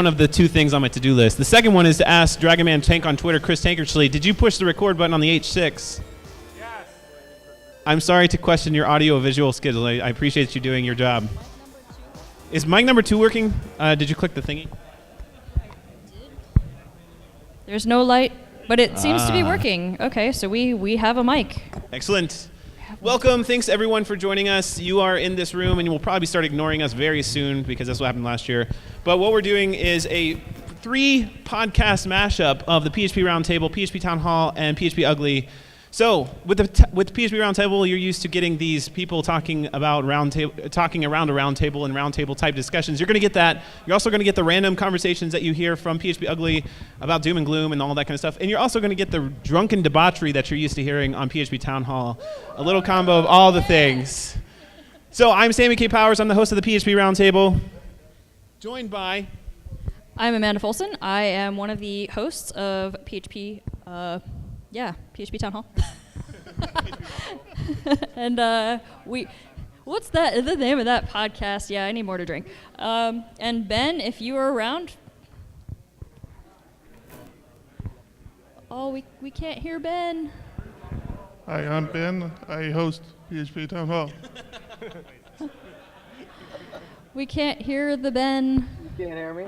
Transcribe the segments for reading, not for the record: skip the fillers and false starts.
One of the two things on my to-do list. The second one is to ask Dragon Man Tank on Twitter, Chris Tankersley, did you push the record button on the H6? Yes. I'm sorry to question your audio-visual skills. I appreciate you doing your job. Is mic number 2 working? Did you click the thingy? There's no light, but it seems to be working. Okay, so we have a mic. Excellent. Welcome. Thanks, everyone, for joining us. You are in this room, and you will probably start ignoring us very soon because that's what happened last year. But what we're doing is a 3-podcast mashup of the PHP Roundtable, PHP Town Hall, and PHPUgly. So with PHP Roundtable, you're used to getting these people talking around a roundtable and roundtable type discussions. You're going to get that. You're also going to get the random conversations that you hear from PHPUgly about doom and gloom and all that kind of stuff. And you're also going to get the drunken debauchery that you're used to hearing on PHP Town Hall. A little combo of all the things. So I'm Sammy K. Powers. I'm the host of the PHP Roundtable. Joined by... I'm Amanda Folson. I am one of the hosts of PHP Town Hall. And what's the name of that podcast? Yeah, I need more to drink. And Ben, if you are around. Oh, we can't hear Ben. Hi, I'm Ben. I host PHP Town Hall. We can't hear the Ben. You can't hear me?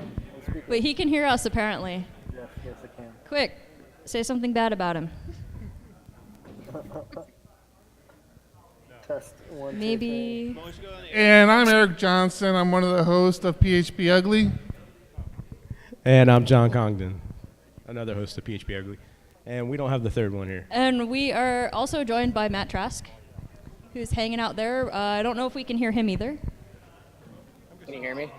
Wait, he can hear us apparently. Yes, I can. Quick, say something bad about him. Test 1, Maybe. 2, And I'm Eric Johnson. I'm one of the hosts of PHPUgly. And I'm John Congdon, another host of PHPUgly. And we don't have the third one here. And we are also joined by Matt Trask, who's hanging out there. I don't know if we can hear him either. Can you hear me?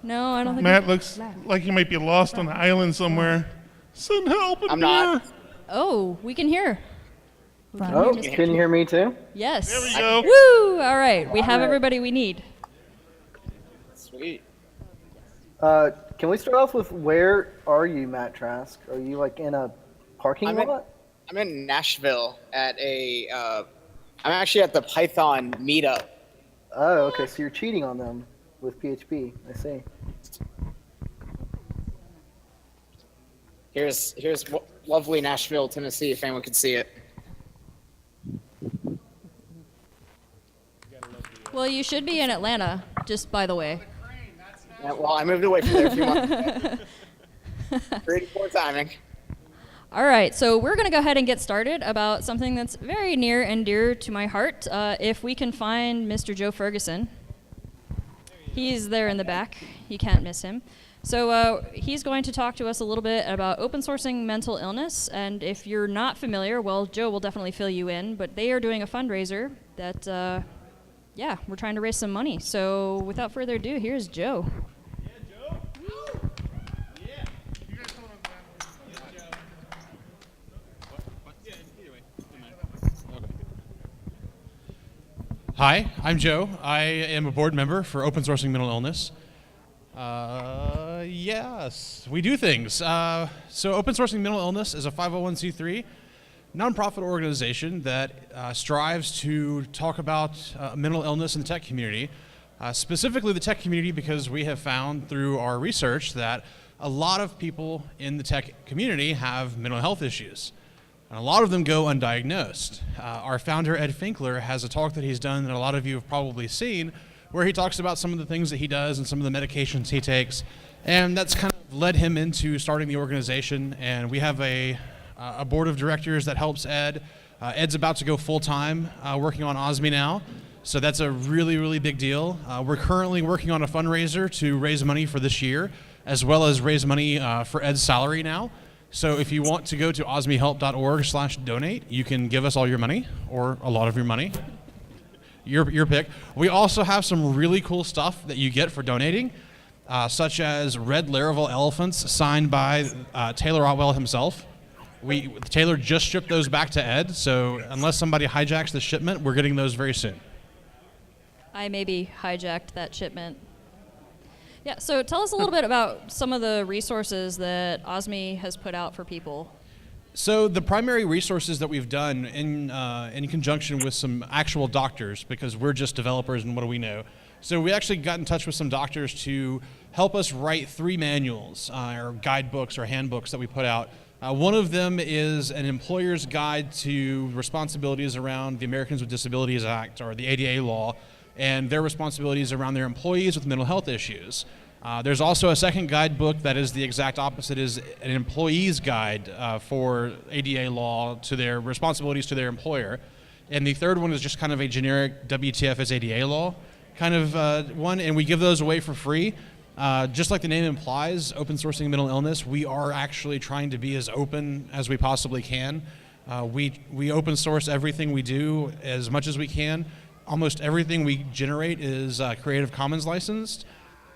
No, I don't think. Matt looks like he might be lost on an island somewhere. Send help and I'm not. Oh, we can hear. Oh, can you hear me too? Yes. There we go. Woo! All right, we have everybody we need. Sweet. Can we start off with where are you, Matt Trask? Are you like in a parking lot? I'm in Nashville at I'm actually at the Python meetup. Oh, okay. So you're cheating on them with PHP. I see. Here's lovely Nashville, Tennessee, if anyone could see it. Well, you should be in Atlanta, just by the way. Yeah, well, I moved away from there a few months ago. Pretty poor timing. All right, so we're going to go ahead and get started about something that's very near and dear to my heart. If we can find Mr. Joe Ferguson. He's there in the back. You can't miss him. So he's going to talk to us a little bit about open sourcing mental illness. And if you're not familiar, well, Joe will definitely fill you in. But they are doing a fundraiser that, we're trying to raise some money. So without further ado, here's Joe. Yeah, Joe? Woo! Yeah. You guys hold on. Hi, I'm Joe. I am a board member for Open Sourcing Mental Illness. Yes, we do things. So Open Sourcing Mental Illness is a 501c3 nonprofit organization that strives to talk about mental illness in the tech community, specifically the tech community, because we have found through our research that a lot of people in the tech community have mental health issues. And a lot of them go undiagnosed. Our founder, Ed Finkler, has a talk that he's done that a lot of you have probably seen, where he talks about some of the things that he does and some of the medications he takes. And that's kind of led him into starting the organization. And we have a board of directors that helps Ed. Ed's about to go full-time working on OSMI now. So that's a really, really big deal. We're currently working on a fundraiser to raise money for this year, as well as raise money for Ed's salary now. So if you want to go to osmihelp.org/donate, you can give us all your money, or a lot of your money. Your pick. We also have some really cool stuff that you get for donating, such as red Laravel elephants signed by Taylor Otwell himself. Taylor just shipped those back to Ed, so unless somebody hijacks the shipment, we're getting those very soon. I maybe hijacked that shipment. Yeah, so tell us a little bit about some of the resources that OSMI has put out for people. So the primary resources that we've done in conjunction with some actual doctors, because we're just developers and what do we know. So we actually got in touch with some doctors to help us write 3 manuals or guidebooks or handbooks that we put out. One of them is an employer's guide to responsibilities around the Americans with Disabilities Act, or the ADA law, and their responsibilities around their employees with mental health issues. There's also a second guidebook that is the exact opposite, is an employee's guide for ADA law to their responsibilities to their employer. And the third one is just kind of a generic WTF is ADA law kind of one, and we give those away for free. Just like the name implies, open sourcing mental illness, we are actually trying to be as open as we possibly can. We open source everything we do as much as we can. Almost everything we generate is Creative Commons licensed,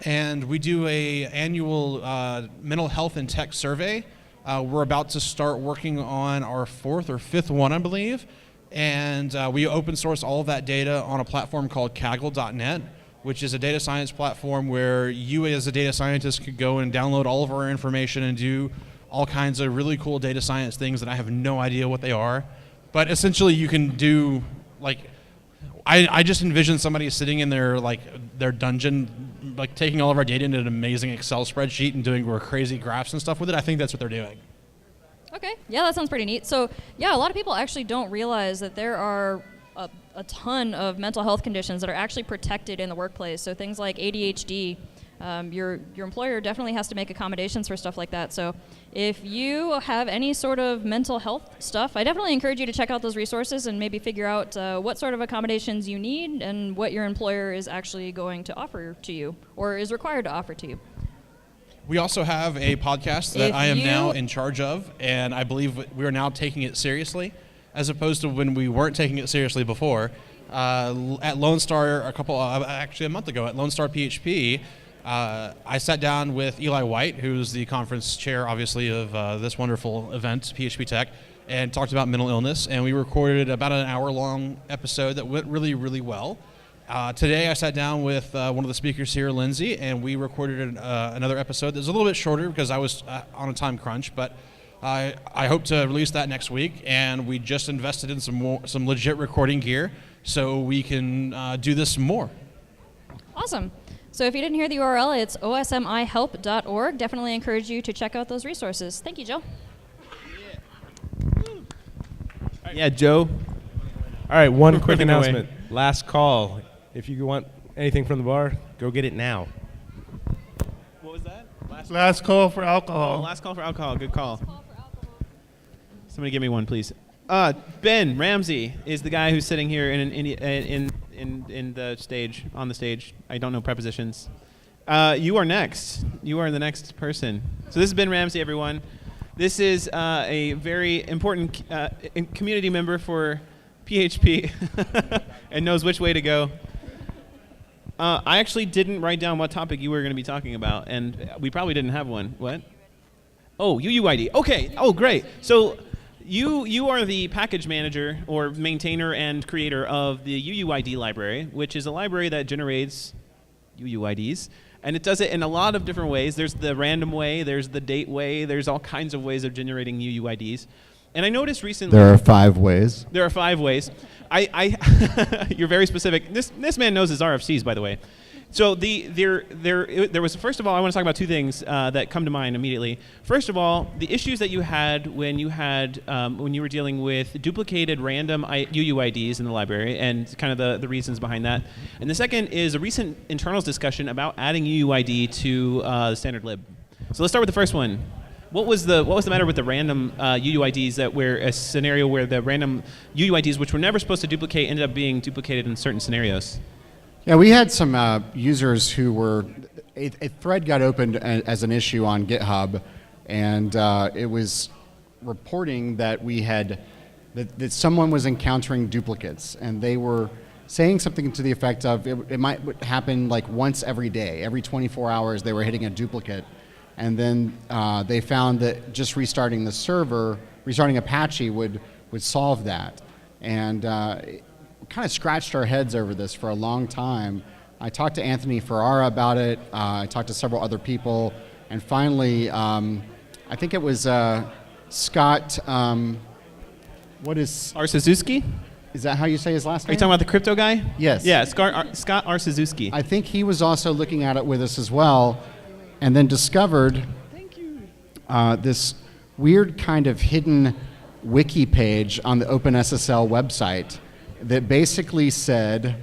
and we do a annual mental health and tech survey. We're about to start working on our 4th or 5th one, I believe, and we open source all of that data on a platform called Kaggle.net, which is a data science platform where you as a data scientist could go and download all of our information and do all kinds of really cool data science things that I have no idea what they are. But essentially you can do, like, I just envision somebody sitting in their dungeon, like taking all of our data into an amazing Excel spreadsheet and doing crazy graphs and stuff with it. I think that's what they're doing. Okay, yeah, that sounds pretty neat. So, yeah, a lot of people actually don't realize that there are a ton of mental health conditions that are actually protected in the workplace. So things like ADHD, your employer definitely has to make accommodations for stuff like that. So if you have any sort of mental health stuff, I definitely encourage you to check out those resources and maybe figure out what sort of accommodations you need and what your employer is actually going to offer to you or is required to offer to you. We also have a podcast that I am now in charge of, and I believe we are now taking it seriously, as opposed to when we weren't taking it seriously before. At Lone Star, actually a month ago, at Lone Star PHP, I sat down with Eli White, who's the conference chair, obviously, of this wonderful event, PHP Tech, and talked about mental illness, and we recorded about an hour-long episode that went really, really well. Today I sat down with one of the speakers here, Lindsay, and we recorded another episode that's a little bit shorter because I was on a time crunch, but I hope to release that next week, and we just invested in some legit recording gear so we can do this more. Awesome. So if you didn't hear the URL, it's osmihelp.org. Definitely encourage you to check out those resources. Thank you, Joe. Yeah, Joe. All right, one quick Running announcement. away. Last call. If you want anything from the bar, go get it now. What was that? Last call for Oh, alcohol. last call for alcohol. Good call. Somebody give me one, please. Ben Ramsey is the guy who's sitting here in the stage, on the stage. I don't know prepositions. You are next. You are the next person. So this is Ben Ramsey, everyone. This is a very important community member for PHP and knows which way to go. I actually didn't write down what topic you were going to be talking about, and we probably didn't have one. What? Oh, UUID. Okay. Oh, great. So you are the package manager or maintainer and creator of the UUID library, which is a library that generates UUIDs. And it does it in a lot of different ways. There's the random way, there's the date way, there's all kinds of ways of generating UUIDs. And I noticed recently... There are 5 ways. There are 5 ways. You're very specific. This man knows his RFCs, by the way. So there was, first of all, I want to talk about 2 things that come to mind immediately. First of all, the issues that you had when you were dealing with duplicated random UUIDs in the library and kind of the reasons behind that. And the second is a recent internals discussion about adding UUID to the standard lib. So let's start with the first one. What was the matter with the random UUIDs that were a scenario where the random UUIDs, which were never supposed to duplicate, ended up being duplicated in certain scenarios? Yeah, we had some users who were, a thread got opened as an issue on GitHub, and it was reporting that we had, that someone was encountering duplicates, and they were saying something to the effect of, it might happen like once every day, every 24 hours they were hitting a duplicate, and then they found that just restarting the server, restarting Apache would solve that. And kind of scratched our heads over this for a long time. I talked to Anthony Ferrara about it. I talked to several other people, and finally, I think it was Scott. What is Arsazuski? Is that how you say his last name? Are you talking about the crypto guy? Yes. Yeah, Scott Arsazuski. I think he was also looking at it with us as well. and then discovered this weird kind of hidden wiki page on the OpenSSL website that basically said,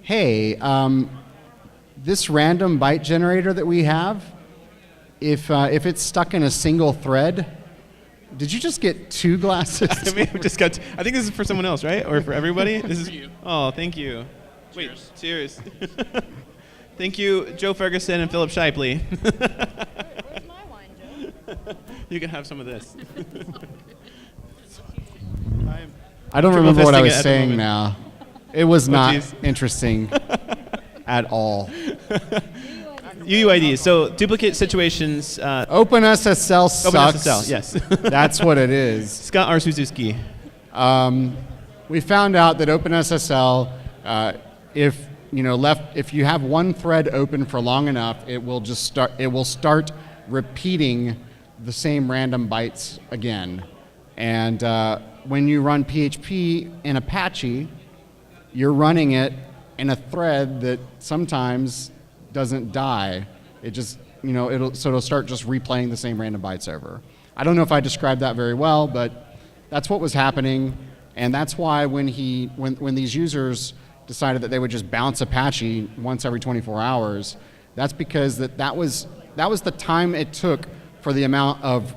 hey, this random byte generator that we have, if it's stuck in a single thread, did you just get 2 glasses? I mean, I think this is for someone else, right? Or for everybody? This is for you. Oh, thank you. Cheers. Wait, cheers. Thank you, Joe Ferguson and Philip Shipley. Where's my wine, Joe? You can have some of this. I don't remember what I was saying moment. now. It was not geez. interesting at all. UUID. So duplicate situations. OpenSSL sucks. OpenSSL, yes. That's what it is. Scott R. Suzuki. We found out that OpenSSL, if you have one thread open for long enough, it will start repeating the same random bytes again. And when you run PHP in Apache, you're running it in a thread that sometimes doesn't die. It just, it'll start just replaying the same random bytes over. I don't know if I described that very well, but that's what was happening, and that's why when these users decided that they would just bounce Apache once every 24 hours, that's because that was the time it took for the amount of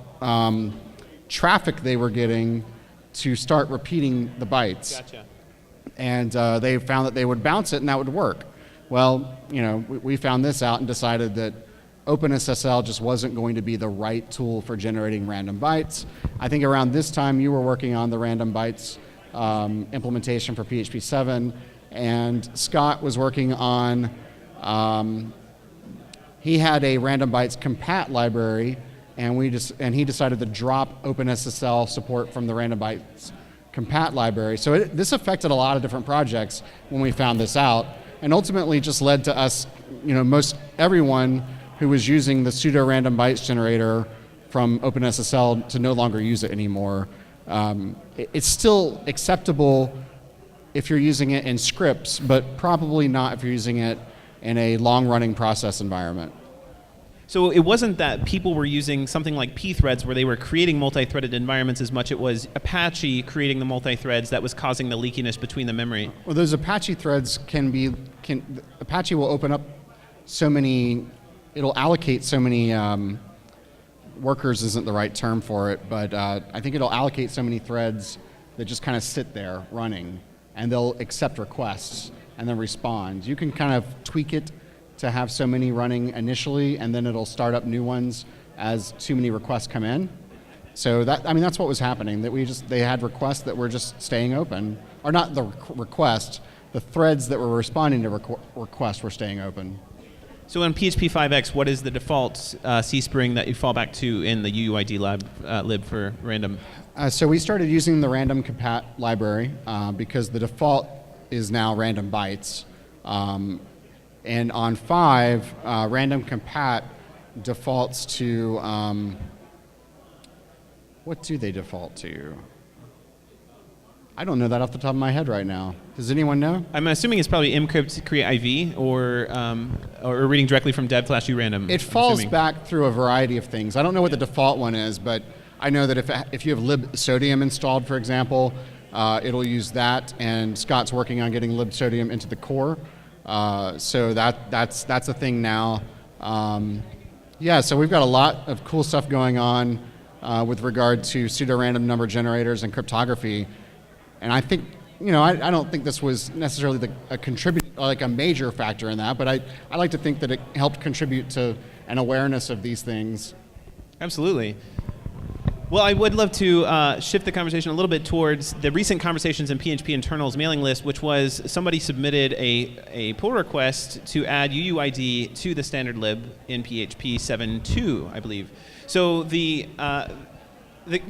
traffic they were getting to start repeating the bytes. Gotcha. And they found that they would bounce it and that would work. Well, we found this out and decided that OpenSSL just wasn't going to be the right tool for generating random bytes. I think around this time you were working on the random bytes implementation for PHP 7, and Scott was working on, he had a random bytes compat library, and he decided to drop OpenSSL support from the random bytes compat library. So this affected a lot of different projects when we found this out, and ultimately just led to us, most everyone who was using the pseudo random bytes generator from OpenSSL to no longer use it anymore. It's still acceptable if you're using it in scripts, but probably not if you're using it in a long-running process environment. So it wasn't that people were using something like pthreads where they were creating multi-threaded environments as much it was Apache creating the multi-threads that was causing the leakiness between the memory. Well, those Apache threads Apache will open up so many, it'll allocate so many, workers isn't the right term for it, but I think it'll allocate so many threads that just kind of sit there running, and they'll accept requests and then respond. You can kind of tweak it to have so many running initially, and then it'll start up new ones as too many requests come in. So that's what was happening, that they had requests that were just staying open, or not the request, the threads that were responding to requests were staying open. So in PHP 5x, what is the default C-Spring that you fall back to in the UUID lib for random? So we started using the random compat library because the default is now random bytes. And on 5, random compat defaults to, what do they default to? I don't know that off the top of my head right now. Does anyone know? I'm assuming it's probably mcrypt create IV or reading directly from dev/urandom. It falls back through a variety of things. I don't know what the default one is, but I know that if you have libsodium installed, for example, it'll use that, and Scott's working on getting libsodium into the core. So that's a thing now. So we've got a lot of cool stuff going on with regard to pseudo-random number generators and cryptography. And I think, I don't think this was necessarily a major factor in that, but I like to think that it helped contribute to an awareness of these things. Absolutely. Well, I would love to shift the conversation a little bit towards the recent conversations in PHP internals mailing list, which was somebody submitted a pull request to add UUID to the standard lib in PHP 7.2, I believe. So the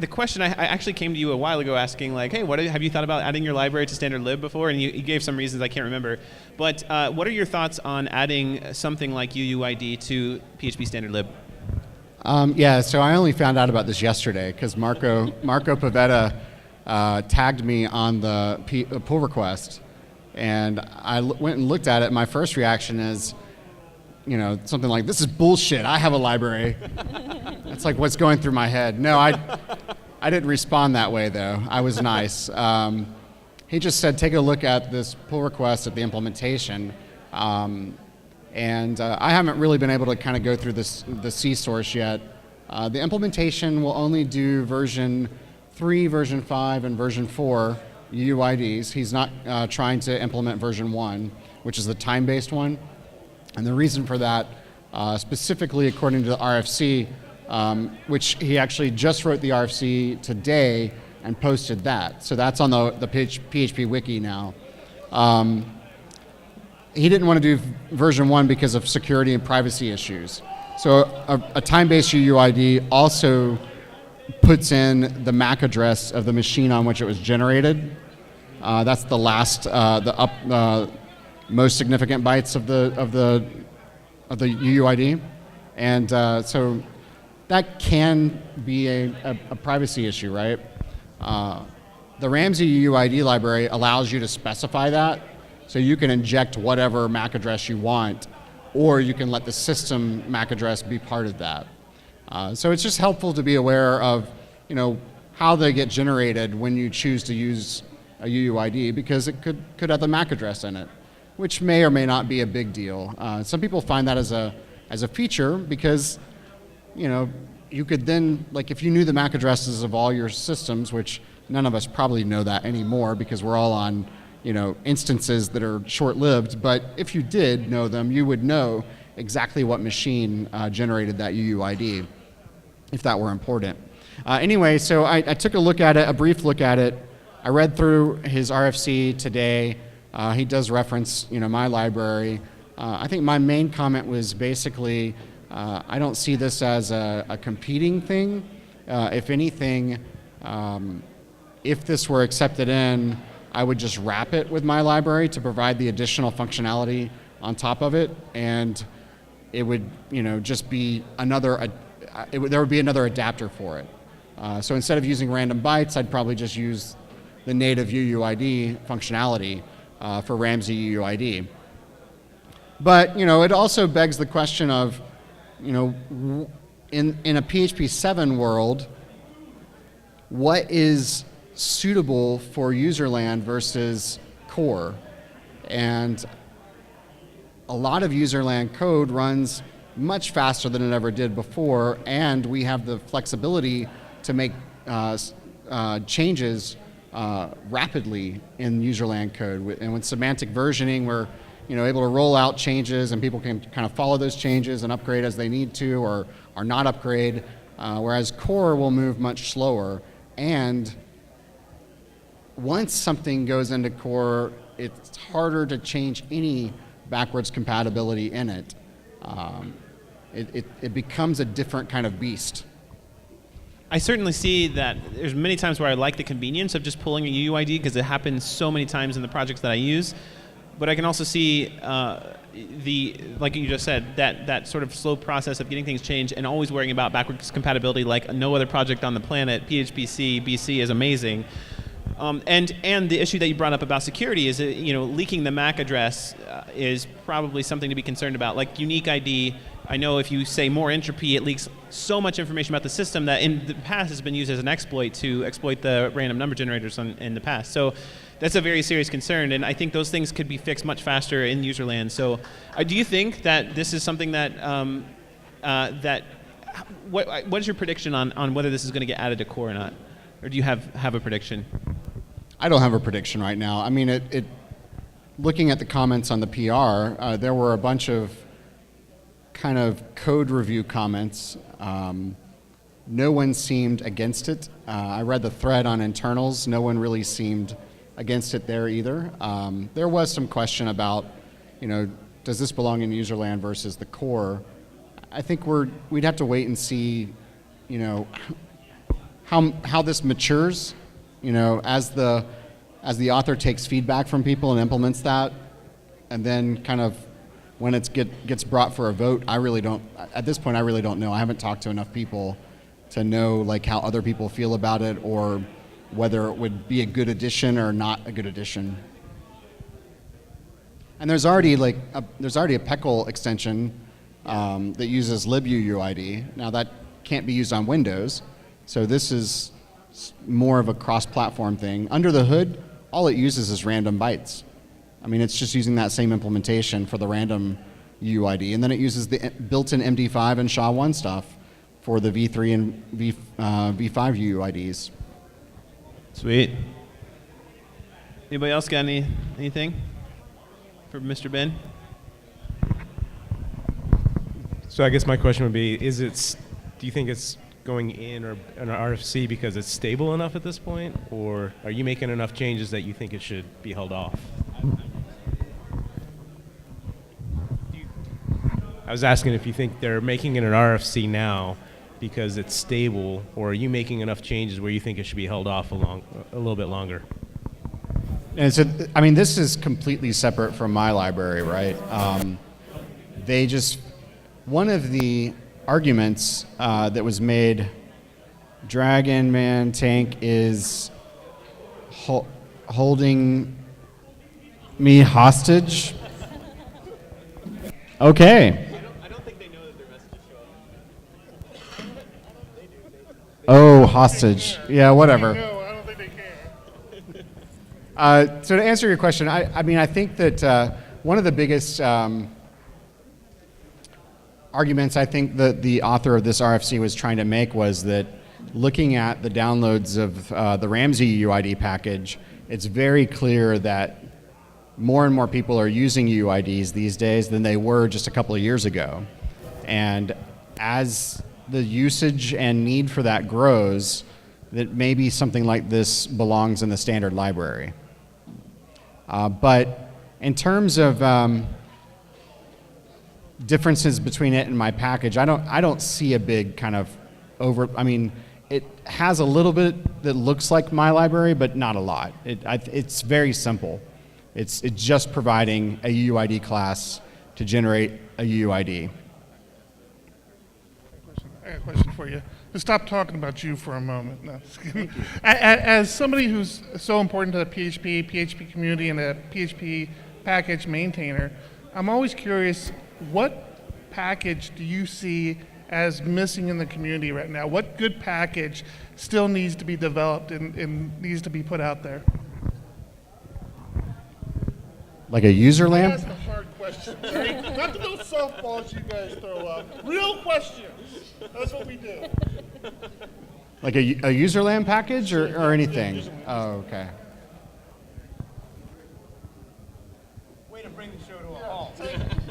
question, I actually came to you a while ago asking, like, hey, have you thought about adding your library to standard lib before? And you gave some reasons I can't remember. But what are your thoughts on adding something like UUID to PHP standard lib? So I only found out about this yesterday because Marco Pavetta tagged me on the pull request, and I went and looked at it. My first reaction is, something like, this is bullshit, I have a library. That's like what's going through my head. No, I didn't respond that way, though. I was nice. He just said, take a look at this pull request at the implementation. And I haven't really been able to kind of go through the C source yet. The implementation will only do version 3, version 5, and version 4 UUIDs. He's not trying to implement version 1, which is the time-based one. And the reason for that, specifically according to the RFC, which he actually just wrote the RFC today and posted that. So that's on the PHP wiki now. He didn't want to do version 1 because of security and privacy issues. So a time-based UUID also puts in the MAC address of the machine on which it was generated. That's the last, most significant bytes of the UUID, and so that can be a privacy issue, right? The Ramsey UUID library allows you to specify that, so you can inject whatever MAC address you want, or you can let the system MAC address be part of that. So it's just helpful to be aware of, how they get generated when you choose to use a UUID, because it could have the MAC address in it, which may or may not be a big deal. Some people find that as a feature because, you could then, like if you knew the MAC addresses of all your systems, which none of us probably know that anymore because we're all on, instances that are short-lived, but if you did know them, you would know exactly what machine generated that UUID, if that were important. Anyway, so I took a brief look at it. I read through his RFC today. He does reference, my library. I think my main comment was basically, I don't see this as a competing thing. If anything, if this were accepted in, I would just wrap it with my library to provide the additional functionality on top of it, and it would, just be there would be another adapter for it. So instead of using random bytes, I'd probably just use the native UUID functionality for Ramsey UUID. But it also begs the question of, in a PHP 7 world, what is suitable for userland versus core? And a lot of userland code runs much faster than it ever did before, and we have the flexibility to make changes rapidly in userland code. And with semantic versioning, we're able to roll out changes, and people can kind of follow those changes and upgrade as they need to, or not upgrade. Whereas core will move much slower. And once something goes into core, it's harder to change any backwards compatibility in it. It becomes a different kind of beast. I certainly see that there's many times where I like the convenience of just pulling a UUID because it happens so many times in the projects that I use. But I can also see like you just said, that sort of slow process of getting things changed and always worrying about backwards compatibility like no other project on the planet. PHP BC is amazing. And the issue that you brought up about security is that, leaking the MAC address is probably something to be concerned about. Like unique ID, I know if you say more entropy, it leaks so much information about the system that in the past has been used as an exploit to exploit the random number generators in the past. So that's a very serious concern, and I think those things could be fixed much faster in userland. So do you think that this is something that, what is your prediction on whether this is going to get added to core or not? Or do you have a prediction? I don't have a prediction right now. I mean, looking at the comments on the PR, there were a bunch of kind of code review comments. No one seemed against it. I read the thread on internals. No one really seemed against it there either. There was some question about, does this belong in userland versus the core? I think we'd have to wait and see, how this matures, as the author takes feedback from people and implements that, and then kind of when it gets brought for a vote, at this point I really don't know. I haven't talked to enough people to know like how other people feel about it, or whether it would be a good addition or not a good addition. And there's already a PECL extension that uses libuUID. Now that can't be used on Windows, so this is more of a cross-platform thing. Under the hood, all it uses is random bytes. I mean, it's just using that same implementation for the random UUID, and then it uses the built-in MD5 and SHA-1 stuff for the V3 and V5 UUIDs. Sweet. Anybody else got anything for Mr. Ben? So I guess my question would be, do you think it's going in or an RFC because it's stable enough at this point, or are you making enough changes that you think it should be held off? I was asking if you think they're making it an RFC now because it's stable, or are you making enough changes where you think it should be held off a little bit longer? And so, I mean, this is completely separate from my library, right? One of the arguments that was made, Dragon Man Tank is holding me hostage. Okay. I don't think they know that their messages show up. Oh, hostage. Yeah, whatever. No, I don't think they care. So to answer your question, I mean, I think that one of the biggest arguments I think that the author of this RFC was trying to make was that looking at the downloads of the Ramsey UUID package, it's very clear that more and more people are using UUIDs these days than they were just a couple of years ago. And as the usage and need for that grows, that maybe something like this belongs in the standard library. But in terms of differences between it and my package, I don't see a big kind of I mean, it has a little bit that looks like my library, but not a lot. It's very simple. It's just providing a UUID class to generate a UUID. I got a question for you. To stop talking about you for a moment. No, just kidding. As somebody who's so important to the PHP community and a PHP package maintainer, I'm always curious, what package do you see as missing in the community right now? What good package still needs to be developed and needs to be put out there? Like a user lamp? Ask a hard question, right? Not the little softballs you guys throw up. Real questions. That's what we do. Like a user lamp package or anything? Oh, okay. Way to bring the show to a halt.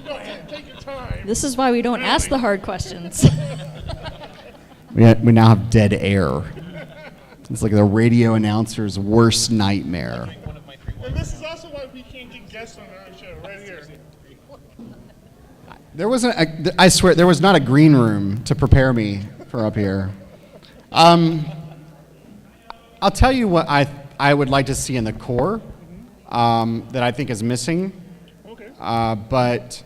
Go ahead, take your time. This is why we don't ask the hard questions. We now have dead air. It's like the radio announcer's worst nightmare. And this is also why we can't get guests on our show, right here. There wasn't. I swear, there was not a green room to prepare me for up here. I'll tell you what I would like to see in the core that I think is missing. Okay. But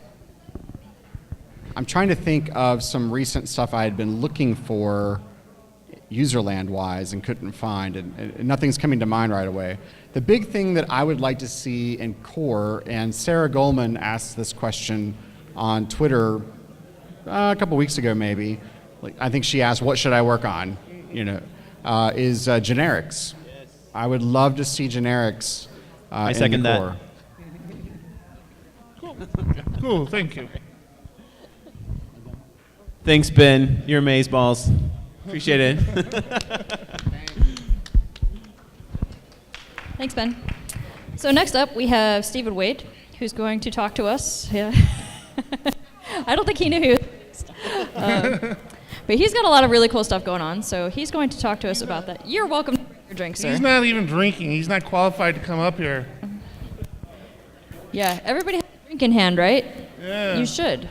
I'm trying to think of some recent stuff I had been looking for userland-wise and couldn't find, and nothing's coming to mind right away. The big thing that I would like to see in core, and Sarah Goldman asked this question on Twitter a couple weeks ago maybe, like, I think she asked, what should I work on, is generics. Yes. I would love to see generics I in second the core. That. Cool, thank you. Thanks, Ben. You're amazeballs. Appreciate it. Thanks, Ben. So next up, we have Stephen Wade, who's going to talk to us. Yeah. I don't think he knew he was. But he's got a lot of really cool stuff going on, so he's going to talk to us about that. You're welcome to your drink, sir. He's not even drinking. He's not qualified to come up here. Yeah, everybody has a drink in hand, right? Yeah. You should.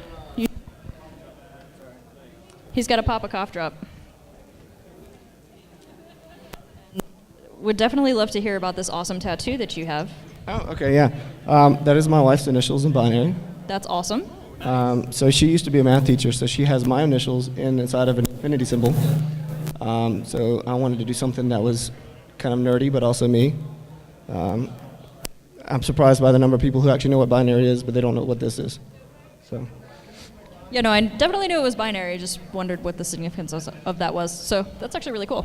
He's got to pop a cough drop. Would definitely love to hear about this awesome tattoo that you have. Oh, okay, yeah. That is my wife's initials in binary. That's awesome. So she used to be a math teacher, so she has my initials inside of an infinity symbol. So I wanted to do something that was kind of nerdy, but also me. I'm surprised by the number of people who actually know what binary is, but they don't know what this is. So. Yeah, no, I definitely knew it was binary. I just wondered what the significance of that was. So that's actually really cool.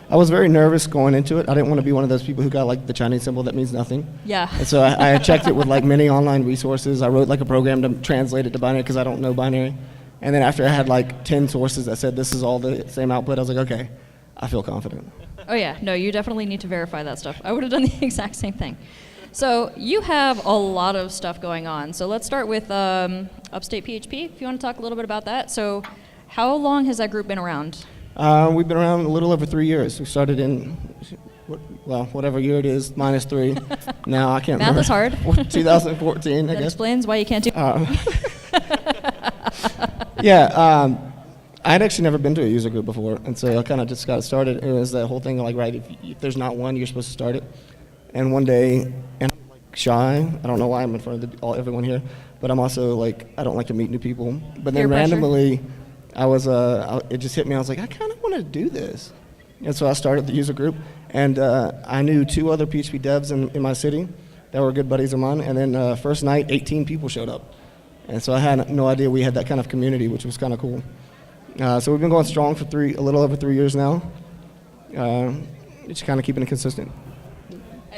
I was very nervous going into it. I didn't want to be one of those people who got like the Chinese symbol that means nothing. Yeah. And so I checked it with like many online resources. I wrote like a program to translate it to binary because I don't know binary. And then after I had like 10 sources that said this is all the same output, I was like, okay, I feel confident. Oh yeah, no, you definitely need to verify that stuff. I would have done the exact same thing. So you have a lot of stuff going on. So let's start with Upstate PHP, if you want to talk a little bit about that. So how long has that group been around? We've been around a little over 3 years. We started in, whatever year it is, -3. Now I can't remember. Math is hard. 2014, I That guess. explains why you can't do Yeah, I'd actually never been to a user group before, and so I kind of just got started. It was that whole thing like, right, if there's not one, you're supposed to start it. And one day, and I'm like shy. I don't know why I'm in front of everyone here, but I'm also like, I don't like to meet new people. But then Peer pressure? randomly, it just hit me. I was like, I kind of want to do this. And so I started the user group, and I knew 2 other PHP devs in my city that were good buddies of mine. And then first night, 18 people showed up. And so I had no idea we had that kind of community, which was kind of cool. So we've been going strong for a little over 3 years now. Just kind of keeping it consistent.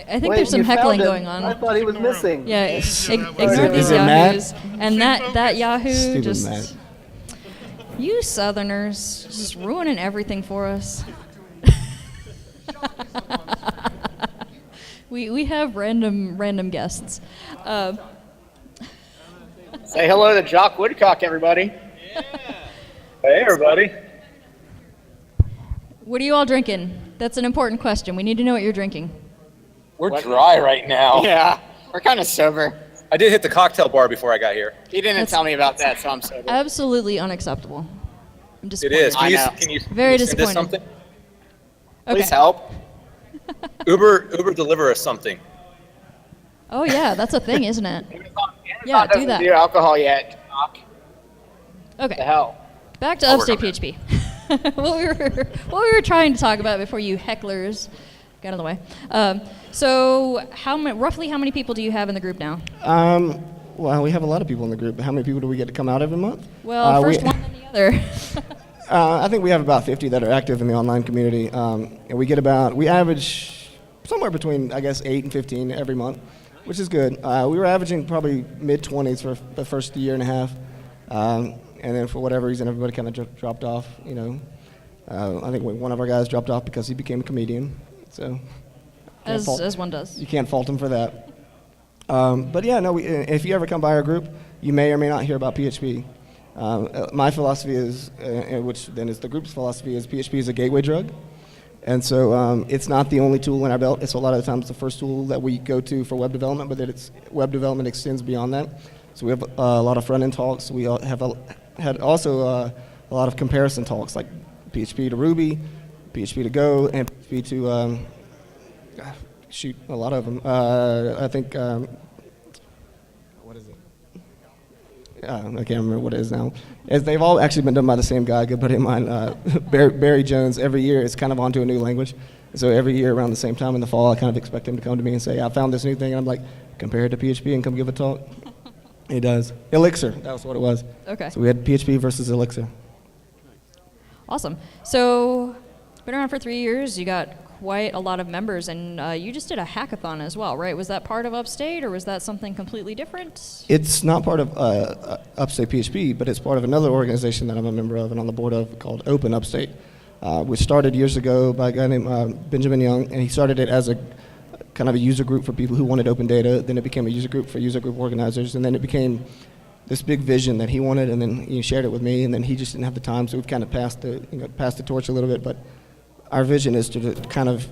I think Wait, there's some you found heckling him. going on. I thought he was missing. Yeah, ignore Is these it Matt? yahoos. And that yahoo Stupid just... Matt. You Southerners, just ruining everything for us. we have random guests. Say hello to Jock Woodcock, everybody. Hey, everybody. What are you all drinking? That's an important question. We need to know what you're drinking. We're dry right now. Yeah, we're kind of sober. I did hit the cocktail bar before I got here. He didn't tell me about that, so I'm sober. Absolutely unacceptable. I'm It disappointed. is. I know. Can you Very send us disappointed. something? Okay. Please help. Uber deliver us something. Oh yeah, that's a thing, isn't it? Amazon Yeah, do doesn't that. do alcohol yet. Jock. Okay. The hell. Back to I'll Upstate work on PHP. what we were trying to talk about before you hecklers got in the way. So roughly how many people do you have in the group now? Well, we have a lot of people in the group. How many people do we get to come out every month? Well, first one then the other. I think we have about 50 that are active in the online community. And we average somewhere between, I guess, 8 and 15 every month, which is good. We were averaging probably mid-20s for the first year and a half. And then for whatever reason, everybody kind of dropped off, I think one of our guys dropped off because he became a comedian. So as one does. you can't fault him for that. But yeah, no. If you ever come by our group, you may or may not hear about PHP. My philosophy is, which then is the group's philosophy, is PHP is a gateway drug, and so it's not the only tool in our belt. It's a lot of the times the first tool that we go to for web development, but web development extends beyond that. So we have a lot of front end talks. We had also a lot of comparison talks, like PHP to Ruby, PHP to Go, and PHP to a lot of them. I think what is it? I can't remember what it is now. They've all actually been done by the same guy, a good buddy of mine, Barry Jones. Every year it's kind of onto a new language. So every year around the same time in the fall, I kind of expect him to come to me and say, I found this new thing. And I'm like, compare it to PHP and come give a talk. He does. Elixir, that was what it was. Okay. So we had PHP versus Elixir. Awesome. So, been around for 3 years. You got quite a lot of members, and you just did a hackathon as well, right? Was that part of Upstate, or was that something completely different? It's not part of Upstate PHP, but it's part of another organization that I'm a member of and on the board of called Open Upstate, which started years ago by a guy named Benjamin Young, and he started it as a kind of a user group for people who wanted open data. Then it became a user group for user group organizers, and then it became this big vision that he wanted, and then he shared it with me, and then he just didn't have the time, so we've kind of passed the torch a little bit. But our vision is to kind of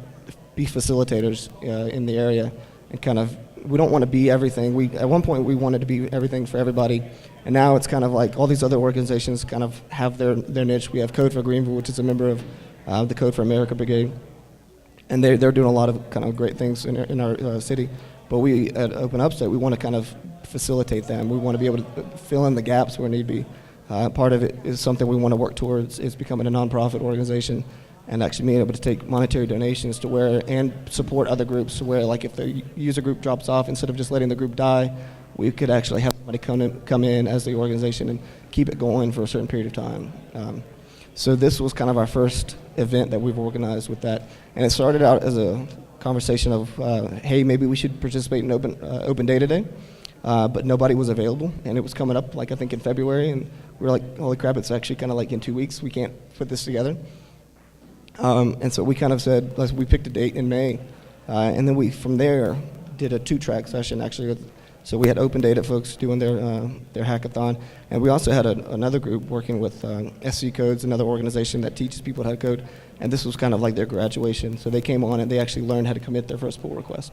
be facilitators in the area, and kind of, we don't want to be everything. At one point we wanted to be everything for everybody, and now it's kind of like all these other organizations kind of have their niche. We have Code for Greenville, which is a member of the Code for America Brigade, and they're doing a lot of kind of great things in our city. But we at Open Upstate, we want to kind of facilitate them. We want to be able to fill in the gaps where need be. Part of it is something we want to work towards, is becoming a nonprofit organization and actually being able to take monetary donations and support other groups, to where like if the user group drops off, instead of just letting the group die, we could actually have somebody come in as the organization and keep it going for a certain period of time. So this was kind of our first event that we've organized with that. And it started out as a conversation of, hey, maybe we should participate in Open Data Day. But nobody was available, and it was coming up, like, I think in February, and we were like, holy crap, it's actually kind of like in 2 weeks, we can't put this together. And so we kind of said, we picked a date in May, and then we, from there, did a 2-track session, actually. So we had open data folks doing their hackathon, and we also had another group working with SC Codes, another organization that teaches people how to code, and this was kind of like their graduation. So they came on, and they actually learned how to commit their first pull request.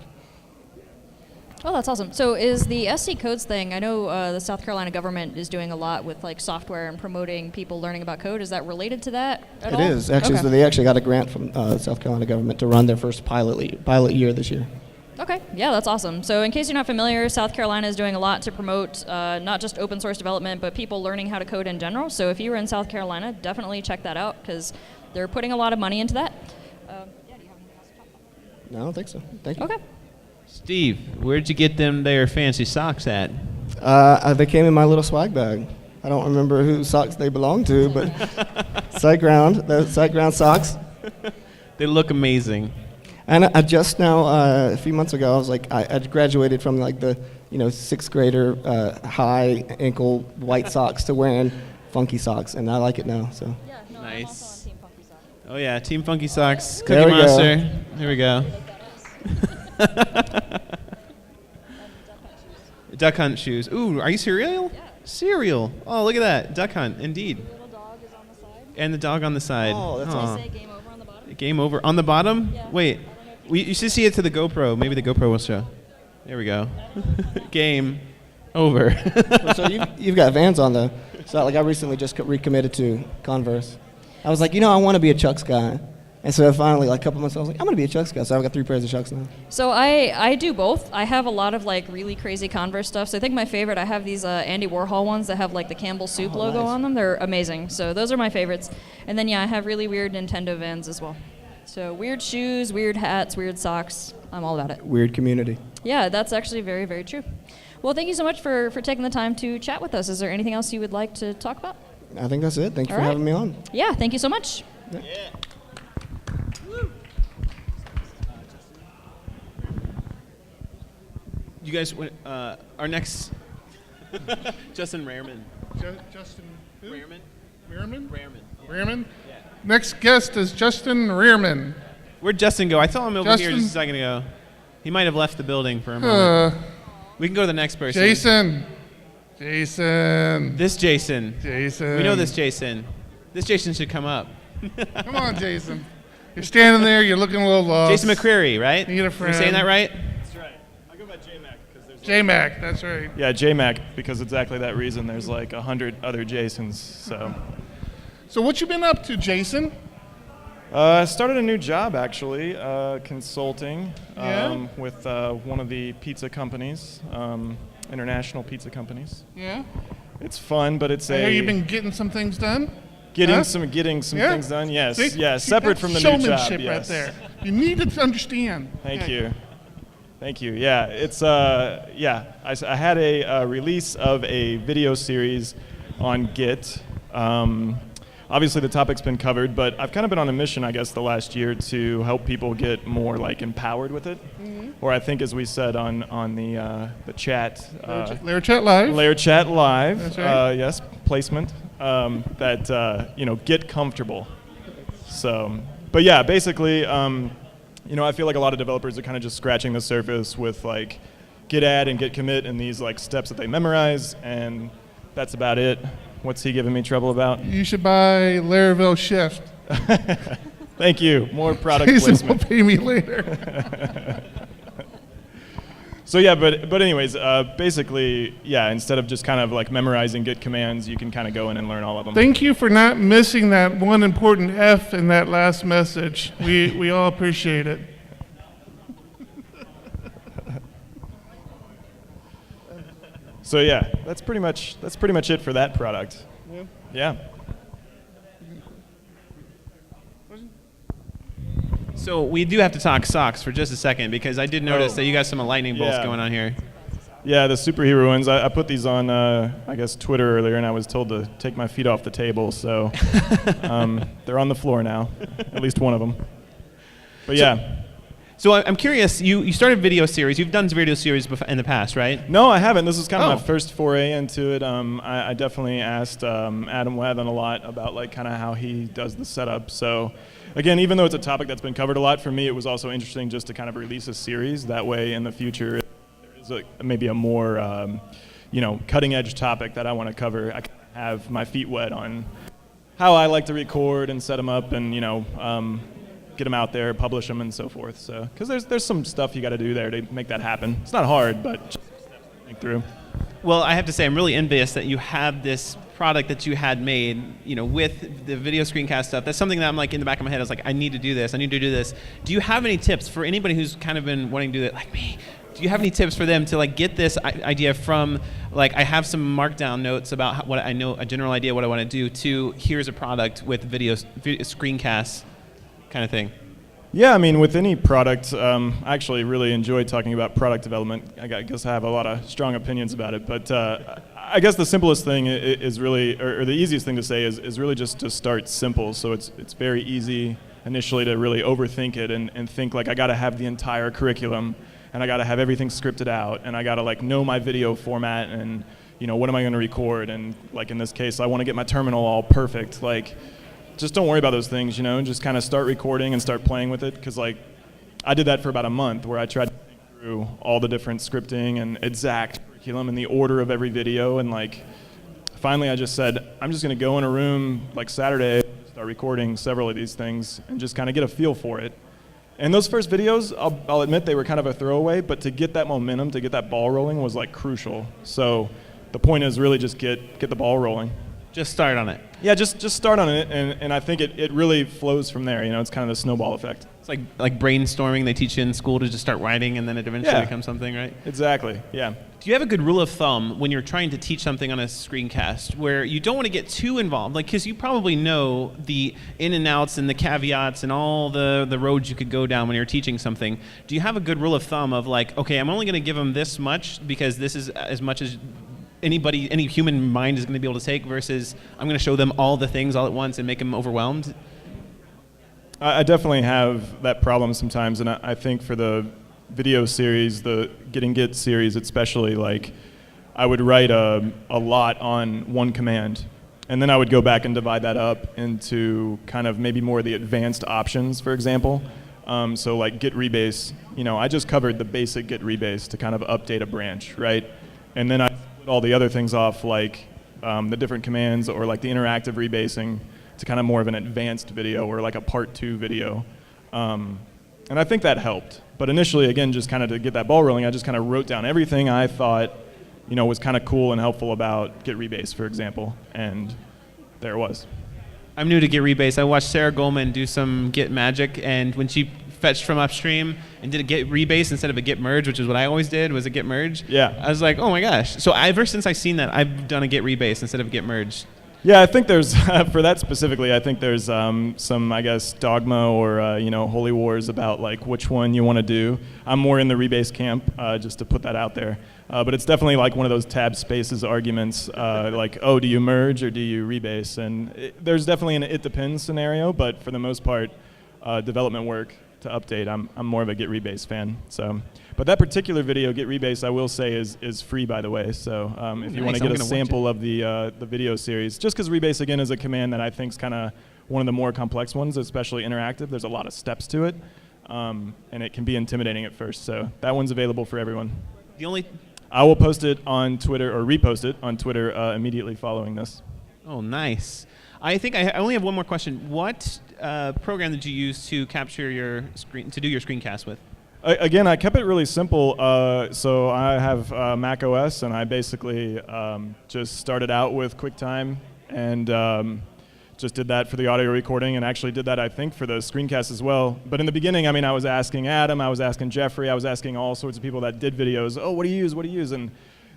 Oh, that's awesome. So is the SC Codes thing, I know the South Carolina government is doing a lot with like software and promoting people learning about code. Is that related to that at all? It is, actually. Okay. So they actually got a grant from South Carolina government to run their first pilot year this year. Okay, yeah, that's awesome. So in case you're not familiar, South Carolina is doing a lot to promote not just open source development, but people learning how to code in general. So if you were in South Carolina, definitely check that out because they're putting a lot of money into that. Do you have anything else to talk about? No, I don't think so. Thank you. Okay. Steve, where'd you get them there fancy socks at? They came in my little swag bag. I don't remember whose socks they belong to, but SiteGround, the SiteGround socks. They look amazing. And I just now, a few months ago, I was like, I graduated from like the, 6th grader high ankle white socks to wearing funky socks, and I like it now. So. Yeah, no, Nice. I'm also on Team Funky Socks. Oh yeah, Team Funky Socks, There Cookie we go. Monster. There we go. Duck Hunt shoes. Ooh, are you cereal? Yeah. Cereal. Oh, look at that. Duck Hunt, indeed. The little dog is on the side. And the dog on the side. Oh, that's Aw. Does it say game over on the bottom? Game over. On the bottom? Yeah. Wait. I don't know if You should see it to the GoPro. Maybe the GoPro will show. There we go. Game over. So you've got Vans on though. So like I recently just recommitted to Converse. I was like, I want to be a Chucks guy. And so finally, like a couple months, I was like, I'm going to be a Chucks guy. So I've got 3 pairs of Chucks now. So I do both. I have a lot of like really crazy Converse stuff. So I think my favorite, I have these Andy Warhol ones that have like the Campbell Soup logo nice. on them. They're amazing. So those are my favorites. And then I have really weird Nintendo Vans as well. So weird shoes, weird hats, weird socks. I'm all about it. Weird community. Yeah, that's actually very, very true. Well, thank you so much for taking the time to chat with us. Is there anything else you would like to talk about? I think that's it. Thank you All for right. having me on. Yeah, thank you so much. Yeah. You guys, our next, Justin Reherman. Justin who? Reherman? Reherman? Reherman. Reherman? Yeah. Next guest is Justin Reherman. Where'd Justin go? I saw him over here Justin- just a second ago. He might have left the building for a moment. We can go to the next person. Jason. This Jason. Jason. We know this Jason. This Jason should come up. Come on, Jason. You're standing there, you're looking a little lost. Jason McCreary, right? Need a Am I friend. saying that right? That's right. I go by JMac because there's J-Mac, that's right. yeah, JMac because exactly that reason. There's like 100 other Jasons. So what you been up to, Jason? I started a new job actually, consulting Yeah? with one of the pizza companies, international pizza companies. Yeah? It's fun, but it's I hear you've been getting some things done? getting Huh? some Yeah? things done. Yes, See? yes, See, separate that's from the new job. showmanship Yes. right there. You need to understand. Thank Yeah. you. Thank you. Yeah, it's I had a release of a video series on Git. Obviously, the topic's been covered, but I've kind of been on a mission, I guess, the last year to help people get more like empowered with it. Or I think, as we said on the chat, Layer Chat Live. Layer Chat Live. That's right. Yes, placement. Get comfortable. So, but yeah, basically, I feel like a lot of developers are kind of just scratching the surface with like git add and git commit and these like steps that they memorize, and that's about it. What's he giving me trouble about? You should buy Laravel Shift. Thank you. More product Jason will placement. pay me later. So yeah, but anyways, basically, yeah, instead of just kind of like memorizing git commands, you can kind of go in and learn all of them. Thank you for not missing that one important F in that last message. We all appreciate it. So yeah, that's pretty much it for that product. Yeah. So we do have to talk socks for just a second because I did notice that you got some lightning bolts Yeah. going on here. Yeah, the superhero ones. I put these on, I guess, Twitter earlier, and I was told to take my feet off the table, so they're on the floor now, at least one of them. But yeah. So I'm curious, you started video series. You've done video series in the past, right? No, I haven't. This is kind of my first foray into it. I definitely asked Adam Wathan a lot about like kind of how he does the setup. So again, even though it's a topic that's been covered a lot, for me it was also interesting just to kind of release a series. That way in the future, if there is maybe a more cutting edge topic that I want to cover, I can have my feet wet on how I like to record and set them up and, get them out there, publish them, and so forth. So, because there's some stuff you got to do there to make that happen. It's not hard, but just think through. Well, I have to say, I'm really envious that you have this product that you had made, with the video screencast stuff. That's something that I'm like in the back of my head. I was like, I need to do this. I need to do this. Do you have any tips for anybody who's kind of been wanting to do that, like me? Do you have any tips for them to like get this idea from like I have some markdown notes about what I know, a general idea what I want to do, to here's a product with video screencasts kind of thing? Yeah, I mean, with any product, I actually really enjoy talking about product development. I guess I have a lot of strong opinions about it, but I guess the simplest thing is really, or the easiest thing to say is really just to start simple. So it's very easy initially to really overthink it and think like I got to have the entire curriculum and I got to have everything scripted out and I got to like know my video format and what am I going to record, and like in this case I want to get my terminal all perfect. Like, just don't worry about those things, just kind of start recording and start playing with it, because like I did that for about a month where I tried to think through all the different scripting and exact curriculum and the order of every video, and like finally I just said I'm just going to go in a room like Saturday, start recording several of these things and just kind of get a feel for it. And those first videos, I'll admit they were kind of a throwaway, but to get that momentum, to get that ball rolling was like crucial. So the point is really just get the ball rolling. Just start on it. Yeah, just start on it, and I think it really flows from there. It's kind of the snowball effect. It's like brainstorming they teach you in school to just start writing, and then it eventually becomes something, right? Exactly, yeah. Do you have a good rule of thumb when you're trying to teach something on a screencast where you don't want to get too involved? Like, because you probably know the in and outs and the caveats and all the roads you could go down when you're teaching something. Do you have a good rule of thumb of like, okay, I'm only going to give them this much because this is as much as any human mind is going to be able to take, versus I'm going to show them all the things all at once and make them overwhelmed? I definitely have that problem sometimes, and I think for the video series, the Get series especially, like I would write a lot on one command, and then I would go back and divide that up into kind of maybe more of the advanced options, for example. So like git rebase, I just covered the basic git rebase to kind of update a branch, right? And then I put all the other things off, like the different commands or like the interactive rebasing, to kind of more of an advanced video or like a part 2 video. And I think that helped. But initially, again, just kind of to get that ball rolling, I just kind of wrote down everything I thought, was kind of cool and helpful about Git Rebase, for example, and there it was. I'm new to Git Rebase. I watched Sarah Goldman do some Git magic, and when she fetched from upstream and did a Git Rebase instead of a Git merge, which is what I always did, was a Git merge. Yeah. I was like, oh my gosh. So ever since I've seen that, I've done a Git Rebase instead of a Git merge. Yeah, I think there's, for that specifically, I think there's some, I guess, dogma or, holy wars about like which one you want to do. I'm more in the rebase camp, just to put that out there. But it's definitely like one of those tab spaces arguments, like, oh, do you merge or do you rebase? And there's definitely an it depends scenario, but for the most part, development work to update, I'm more of a Git Rebase fan. So, but that particular video, Git Rebase, I will say is free, by the way. So if you want to get a sample of the video series, just because Rebase again is a command that I think is kind of one of the more complex ones, especially interactive. There's a lot of steps to it, and it can be intimidating at first. So that one's available for everyone. I will post it on Twitter or repost it on Twitter immediately following this. Oh, nice. I think I only have one more question. What program did you use to capture your screen, to do your screencast with? Again, I kept it really simple. So I have Mac OS, and I basically just started out with QuickTime and just did that for the audio recording, and actually did that, I think, for the screencast as well. But in the beginning, I mean, I was asking Adam, I was asking Jeffrey, I was asking all sorts of people that did videos, oh, what do you use, what do you use? And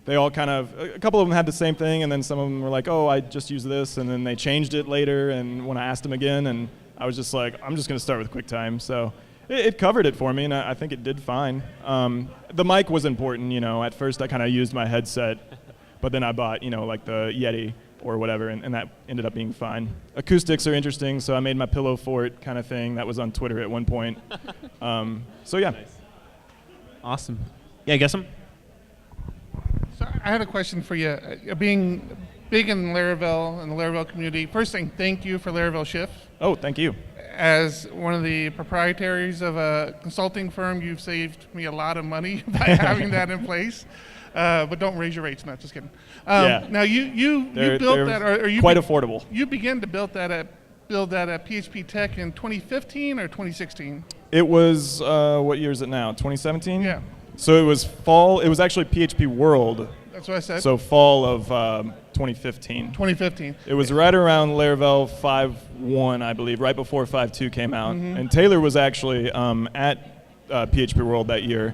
they all kind of, a couple of them had the same thing, and then some of them were like, oh, I just use this, and then they changed it later, and when I asked them again, and I was just like, I'm just going to start with QuickTime. So It covered it for me, and I think it did fine. The mic was important, you know. At first, I kind of used my headset, but then I bought, you know, like the Yeti or whatever, and that ended up being fine. Acoustics are interesting, so I made my pillow fort kind of thing. That was on Twitter at one point. So yeah. Nice. Awesome. Yeah, guess them. So I had a question for you. Being big in Laravel and the Laravel community, first thing, thank you for Laravel Shift. Oh, thank you. As one of the proprietaries of a consulting firm, you've saved me a lot of money by having that in place. But don't raise your rates, not just kidding. Yeah. Now you built that, or you quite affordable. You began to build that at PHP Tech in 2015 or 2016. It was what year is it now? 2017. Yeah. So it was fall. It was actually PHP World. That's what I said. So fall of 2015. 2015. It was right around Laravel 5.1, I believe, right before 5.2 came out. Mm-hmm. And Taylor was actually at PHP World that year,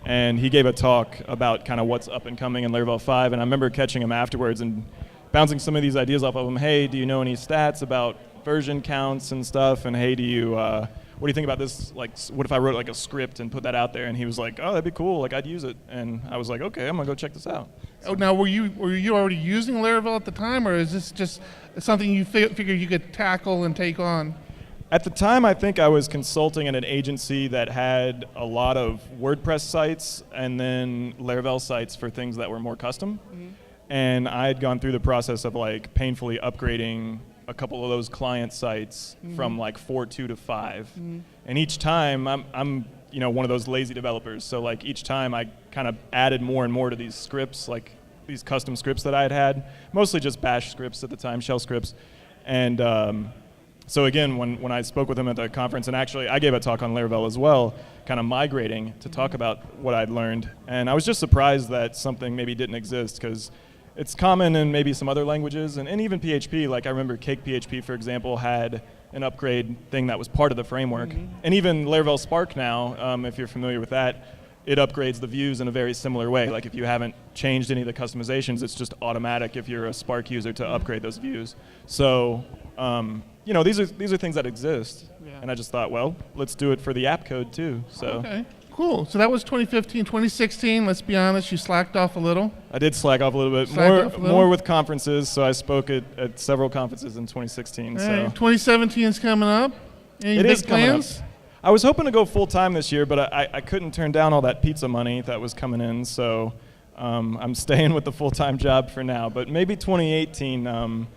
and he gave a talk about kind of what's up and coming in Laravel 5. And I remember catching him afterwards and bouncing some of these ideas off of him. Hey, do you know any stats about version counts and stuff? And hey, what do you think about this? Like, what if I wrote like a script and put that out there? And he was like, oh, that'd be cool. Like, I'd use it. And I was like, okay, I'm gonna go check this out. Oh, now were you already using Laravel at the time, or is this just something you figured you could tackle and take on? At the time, I think I was consulting at an agency that had a lot of WordPress sites and then Laravel sites for things that were more custom. Mm-hmm. And I had gone through the process of like painfully upgrading a couple of those client sites from like 4.2 to 5. And each time I'm you know, one of those lazy developers. So like each time I kind of added more and more to these scripts, like these custom scripts that I had, mostly just bash scripts at the time, shell scripts. And so again, when I spoke with him at the conference, and actually I gave a talk on Laravel as well, kind of migrating to talk about what I'd learned. And I was just surprised that something maybe didn't exist, because it's common in maybe some other languages, and even PHP. Like I remember Cake PHP, for example, had an upgrade thing that was part of the framework. And even Laravel Spark now, if you're familiar with that, it upgrades the views in a very similar way. Like if you haven't changed any of the customizations, it's just automatic if you're a Spark user to upgrade those views. So, you know, these are things that exist. Yeah. And I just thought, well, let's do it for the app code too. So. Okay. Cool. So that was 2015. 2016, let's be honest, you slacked off a little. I did slack off a little bit. More with conferences, so I spoke at several conferences in 2016. Right. So 2017 is coming up. Any big plans? I was hoping to go full-time this year, but I couldn't turn down all that pizza money that was coming in, so I'm staying with the full-time job for now. But maybe 2018,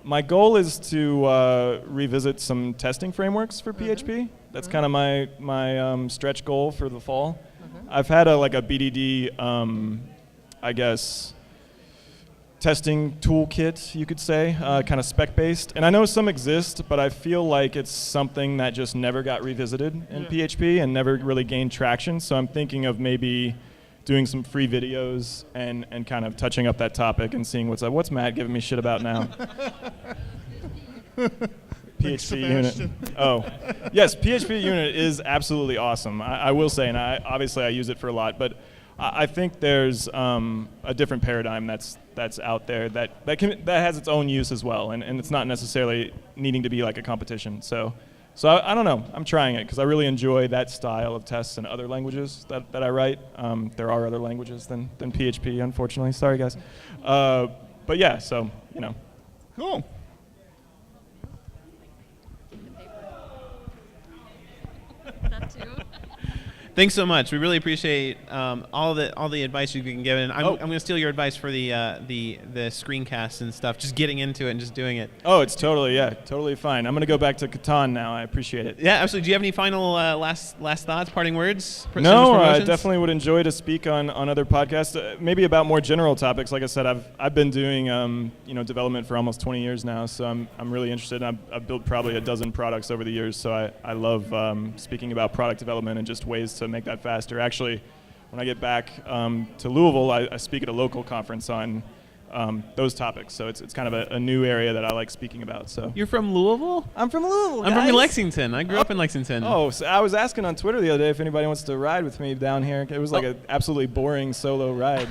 my goal is to revisit some testing frameworks for PHP. That's kind of my stretch goal for the fall. I've had a BDD, I guess, testing toolkit, you could say, kind of spec-based. And I know some exist, but I feel like it's something that just never got revisited in PHP and never really gained traction. So I'm thinking of maybe doing some free videos and kind of touching up that topic and seeing what's up. What's Matt giving me shit about now? PHP unit. Oh, yes, PHP unit is absolutely awesome. I will say, and obviously I use it for a lot, but I think there's a different paradigm that's out there that has its own use as well, and it's not necessarily needing to be like a competition. So I don't know. I'm trying it because I really enjoy that style of tests in other languages that I write. There are other languages than PHP, unfortunately. Sorry, guys. But yeah, so you know. Cool. That too. Thanks so much. We really appreciate all the advice you've been given. I'm going to steal your advice for the screencasts and stuff. Just getting into it and just doing it. Oh, it's totally fine. I'm going to go back to Congdon now. I appreciate it. Yeah, absolutely. Do you have any final last thoughts, parting words? No, I definitely would enjoy to speak on other podcasts, maybe about more general topics. Like I said, I've been doing development for almost 20 years now, so I'm really interested. I've built probably a dozen products over the years, so I love speaking about product development and just ways to make that faster. Actually, when I get back to Louisville, I speak at a local conference on those topics. So it's kind of a new area that I like speaking about. So You're from Louisville? I'm from Louisville. I'm from guys. Lexington. I grew up in Lexington. Oh, so I was asking on Twitter the other day if anybody wants to ride with me down here. It was like an absolutely boring solo ride,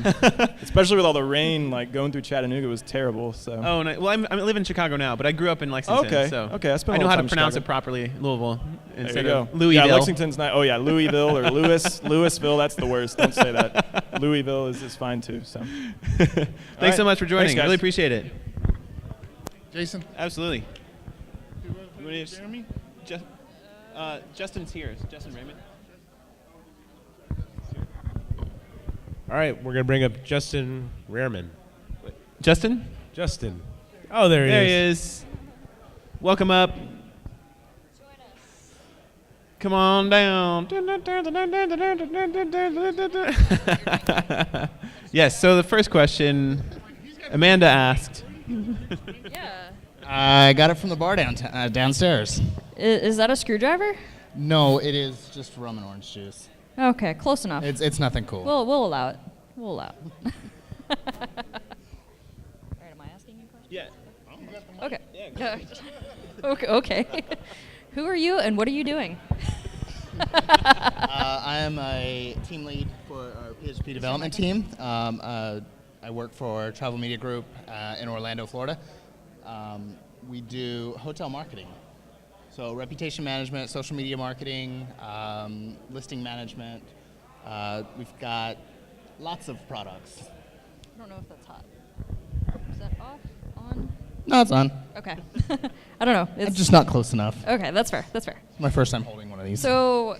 especially with all the rain. Like going through Chattanooga was terrible. So. Oh, no. Well, I live in Chicago now, but I grew up in Lexington. Okay. So Okay. I spent a know little how time to in pronounce Chicago. it properly, Louisville, There instead you go. of Louisville. Yeah, Lexington's not. Oh yeah, Louisville or Louisville. That's the worst. Don't say that. Louisville is fine too. So. Thanks so much for joining. Thanks, guys. Really appreciate it. Jason? Absolutely. Jeremy? Justin's here. Justin Reherman. All right, we're going to bring up Justin Reherman. Justin? Justin. Oh, there he There is. he is. Welcome up. Come on down. Yes, so the first question Amanda asked. Yeah. I got it from the bar downstairs. Is that a screwdriver? No, it is just rum and orange juice. Okay, close enough. It's nothing cool. We'll allow it. We'll allow it. All right, am I asking you a question? Yeah. Okay. Okay. Who are you and what are you doing? I am a team lead for our PHP development team. I work for Travel Media Group in Orlando, Florida. We do hotel marketing. So reputation management, social media marketing, listing management. We've got lots of products. I don't know if that's hot. Is that off? On? No, it's on. Okay. I don't know. I'm just not close enough. Okay, that's fair. That's fair. It's my first time holding one of these. So,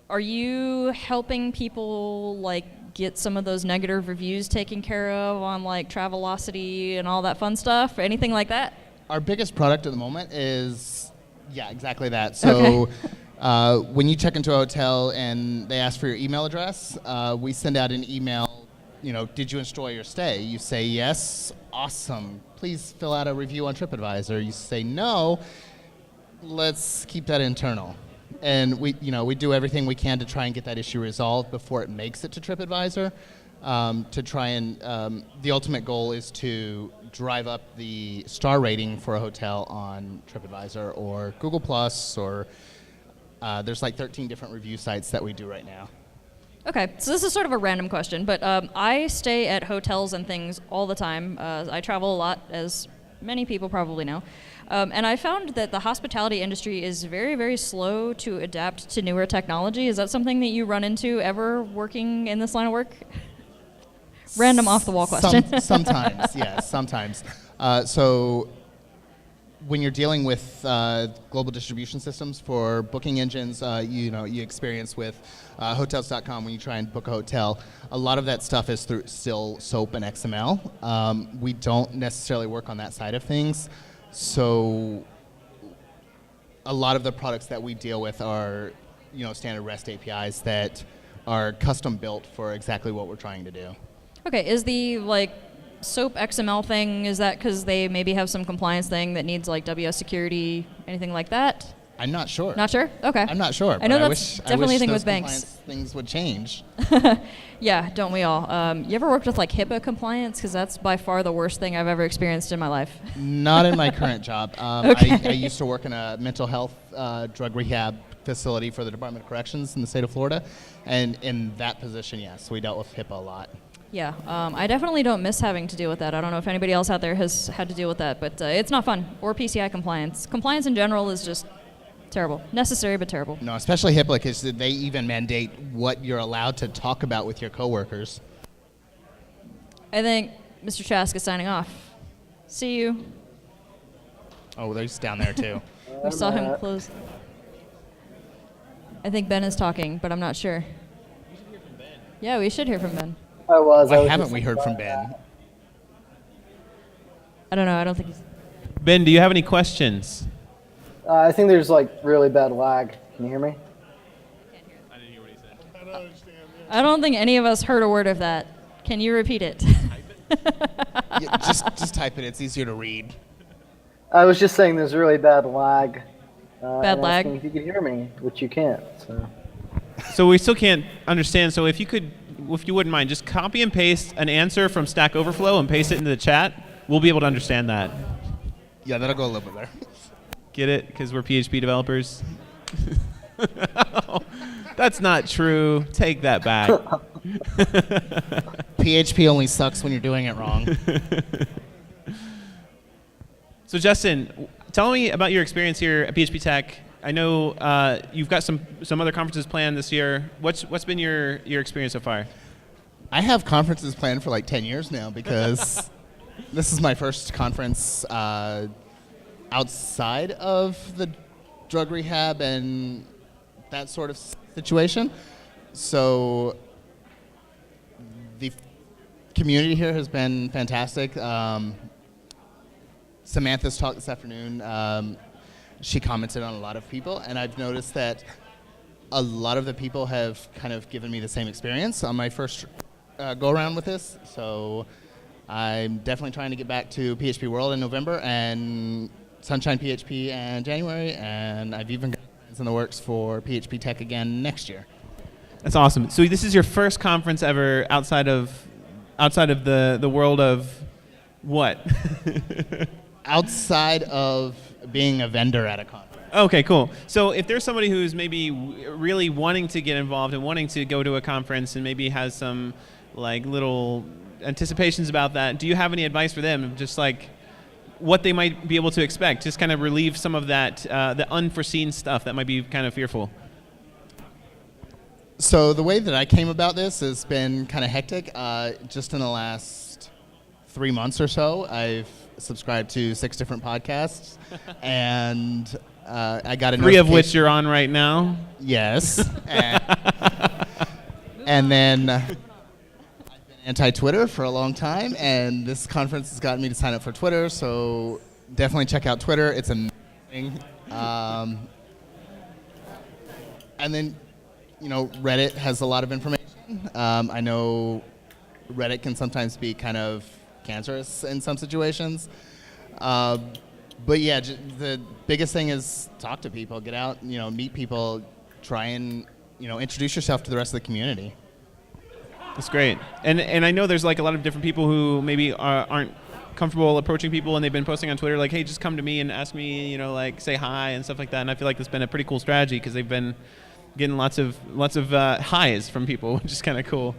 are you helping people like get some of those negative reviews taken care of on like Travelocity and all that fun stuff? Anything like that? Our biggest product at the moment is, yeah, exactly that. So when you check into a hotel and they ask for your email address, we send out an email, did you enjoy your stay? You say yes, awesome. Please fill out a review on TripAdvisor. You say no, let's keep that internal. And we do everything we can to try and get that issue resolved before it makes it to TripAdvisor. To try and the ultimate goal is to drive up the star rating for a hotel on TripAdvisor or Google Plus, or there's like 13 different review sites that we do right now. Okay, so this is sort of a random question, but I stay at hotels and things all the time. I travel a lot, as many people probably know. And I found that the hospitality industry is very, very slow to adapt to newer technology. Is that something that you run into ever working in this line of work? Random off-the-wall question. Sometimes, yes, sometimes. So when you're dealing with global distribution systems for booking engines, you experience with Hotels.com when you try and book a hotel. A lot of that stuff is through still SOAP and XML. We don't necessarily work on that side of things. So a lot of the products that we deal with are, standard REST APIs that are custom built for exactly what we're trying to do. Okay, is the SOAP XML thing, is that because they maybe have some compliance thing that needs WS security, anything like that? I'm not sure. Not sure? Okay. I'm not sure. I know but that's I wish, definitely I a thing wish with those banks. compliance things would change. Yeah, don't we all? You ever worked with HIPAA compliance? Because that's by far the worst thing I've ever experienced in my life. Not in my current job. Okay. I used to work in a mental health drug rehab facility for the Department of Corrections in the state of Florida. And in that position, yes, we dealt with HIPAA a lot. Yeah, I definitely don't miss having to deal with that. I don't know if anybody else out there has had to deal with that, but it's not fun. Or PCI compliance. Compliance in general is just terrible. Necessary, but terrible. No, especially HIPAA, because they even mandate what you're allowed to talk about with your coworkers. I think Mr. Trask is signing off. See you. Oh, he's down there too. We saw him close. I think Ben is talking, but I'm not sure. Yeah, we should hear from Ben. Why haven't we heard from Ben? I don't know. I don't think he's... Ben, do you have any questions? I think there's really bad lag. Can you hear me? I don't think any of us heard a word of that. Can you repeat it? Yeah, just type it. It's easier to read. I was just saying there's really bad lag. Bad lag? If you could hear me, which you can't. So we still can't understand. So if you could if you wouldn't mind, just copy and paste an answer from Stack Overflow and paste it into the chat. We'll be able to understand that. Yeah, that'll go a little bit there. Get it? Because we're PHP developers. That's not true. Take that back. PHP only sucks when you're doing it wrong. So Justin, tell me about your experience here at PHP Tech. I know you've got some other conferences planned this year. What's been your experience so far? I have conferences planned for like 10 years now because this is my first conference outside of the drug rehab and that sort of situation. So the community here has been fantastic. Samantha's talk this afternoon, she commented on a lot of people, and I've noticed that a lot of the people have kind of given me the same experience on my first go around with this. So I'm definitely trying to get back to PHP World in November and Sunshine PHP in January, and I've even got plans in the works for PHP Tech again next year. That's awesome. So this is your first conference ever outside of the world of what? Outside of being a vendor at a conference. Okay, cool. So if there's somebody who's maybe really wanting to get involved and wanting to go to a conference and maybe has some like little anticipations about that, do you have any advice for them? Just like what they might be able to expect, just kind of relieve some of that, the unforeseen stuff that might be kind of fearful. So the way that I came about this has been kind of hectic. Just in the last 3 months or so, I've subscribed to 6 different podcasts, and I got a 3 of which you're on right now. Yes. And then I've been anti-Twitter for a long time, and this conference has gotten me to sign up for Twitter, so definitely check out Twitter. It's amazing. And then, Reddit has a lot of information. I know Reddit can sometimes be kind of cancerous in some situations. But yeah, the biggest thing is talk to people, get out, meet people, try and, introduce yourself to the rest of the community. That's great. And I know there's like a lot of different people who maybe aren't comfortable approaching people, and they've been posting on Twitter like, hey, just come to me and ask me, like say hi and stuff like that. And I feel like that's been a pretty cool strategy because they've been getting lots of highs from people, which is kind of cool.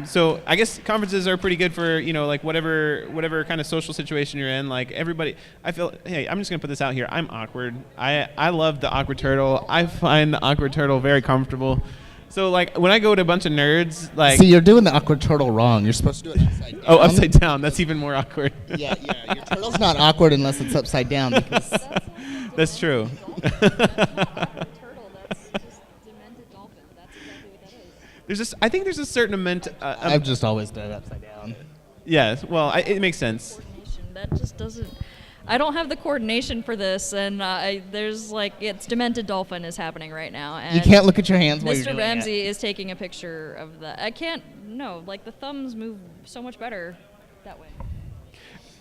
So I guess conferences are pretty good for, like whatever kind of social situation you're in. Like everybody, I feel, hey, I'm just going to put this out here. I'm awkward. I love the awkward turtle. I find the awkward turtle very comfortable. So like when I go to a bunch of nerds, like. See, you're doing the awkward turtle wrong. You're supposed to do it upside down. Oh, upside down. That's even more awkward. Yeah. Your turtle's not awkward unless it's upside down. Because That's true. I think there's a certain amount. I've just always done it upside down. Yes, well, it makes sense. That just doesn't. I don't have the coordination for this, and there's it's Demented Dolphin is happening right now. And you can't look at your hands while you're doing Mr. Ramsey it. is taking a picture of that. I can't. No, the thumbs move so much better that way.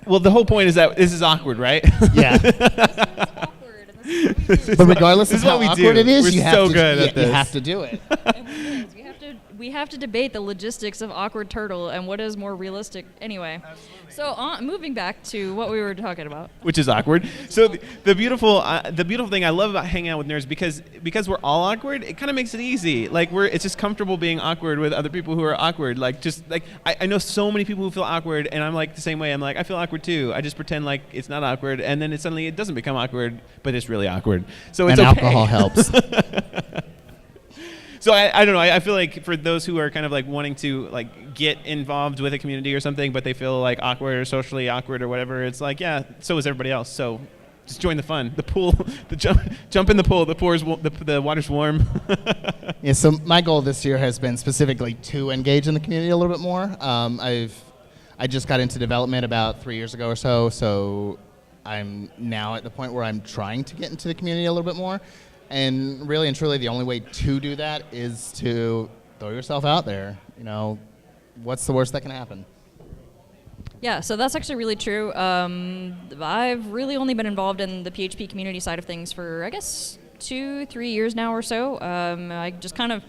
Well, the whole point is that this is awkward, right? Yeah. But regardless of how awkward it is, you have to do it. We have to debate the logistics of awkward turtle and what is more realistic. Anyway, so moving back to what we were talking about, which is awkward. So the beautiful thing I love about hanging out with nerds because we're all awkward, it kind of makes it easy. It's just comfortable being awkward with other people who are awkward. I know so many people who feel awkward, and I'm the same way. I'm I feel awkward too. I just pretend like it's not awkward, and then suddenly it doesn't become awkward, but it's really awkward. So it's and okay. Alcohol helps. So I don't know. I feel like for those who are kind of wanting to get involved with a community or something, but they feel awkward or socially awkward or whatever, it's so is everybody else. So just join the fun. The pool, jump in the pool. The water's warm. Yeah. So my goal this year has been specifically to engage in the community a little bit more. I just got into development about 3 years ago or so. So I'm now at the point where I'm trying to get into the community a little bit more. And really and truly, the only way to do that is to throw yourself out there. What's the worst that can happen? Yeah, so that's actually really true. I've really only been involved in the PHP community side of things for, I guess, 2-3 years now or so. I just kind of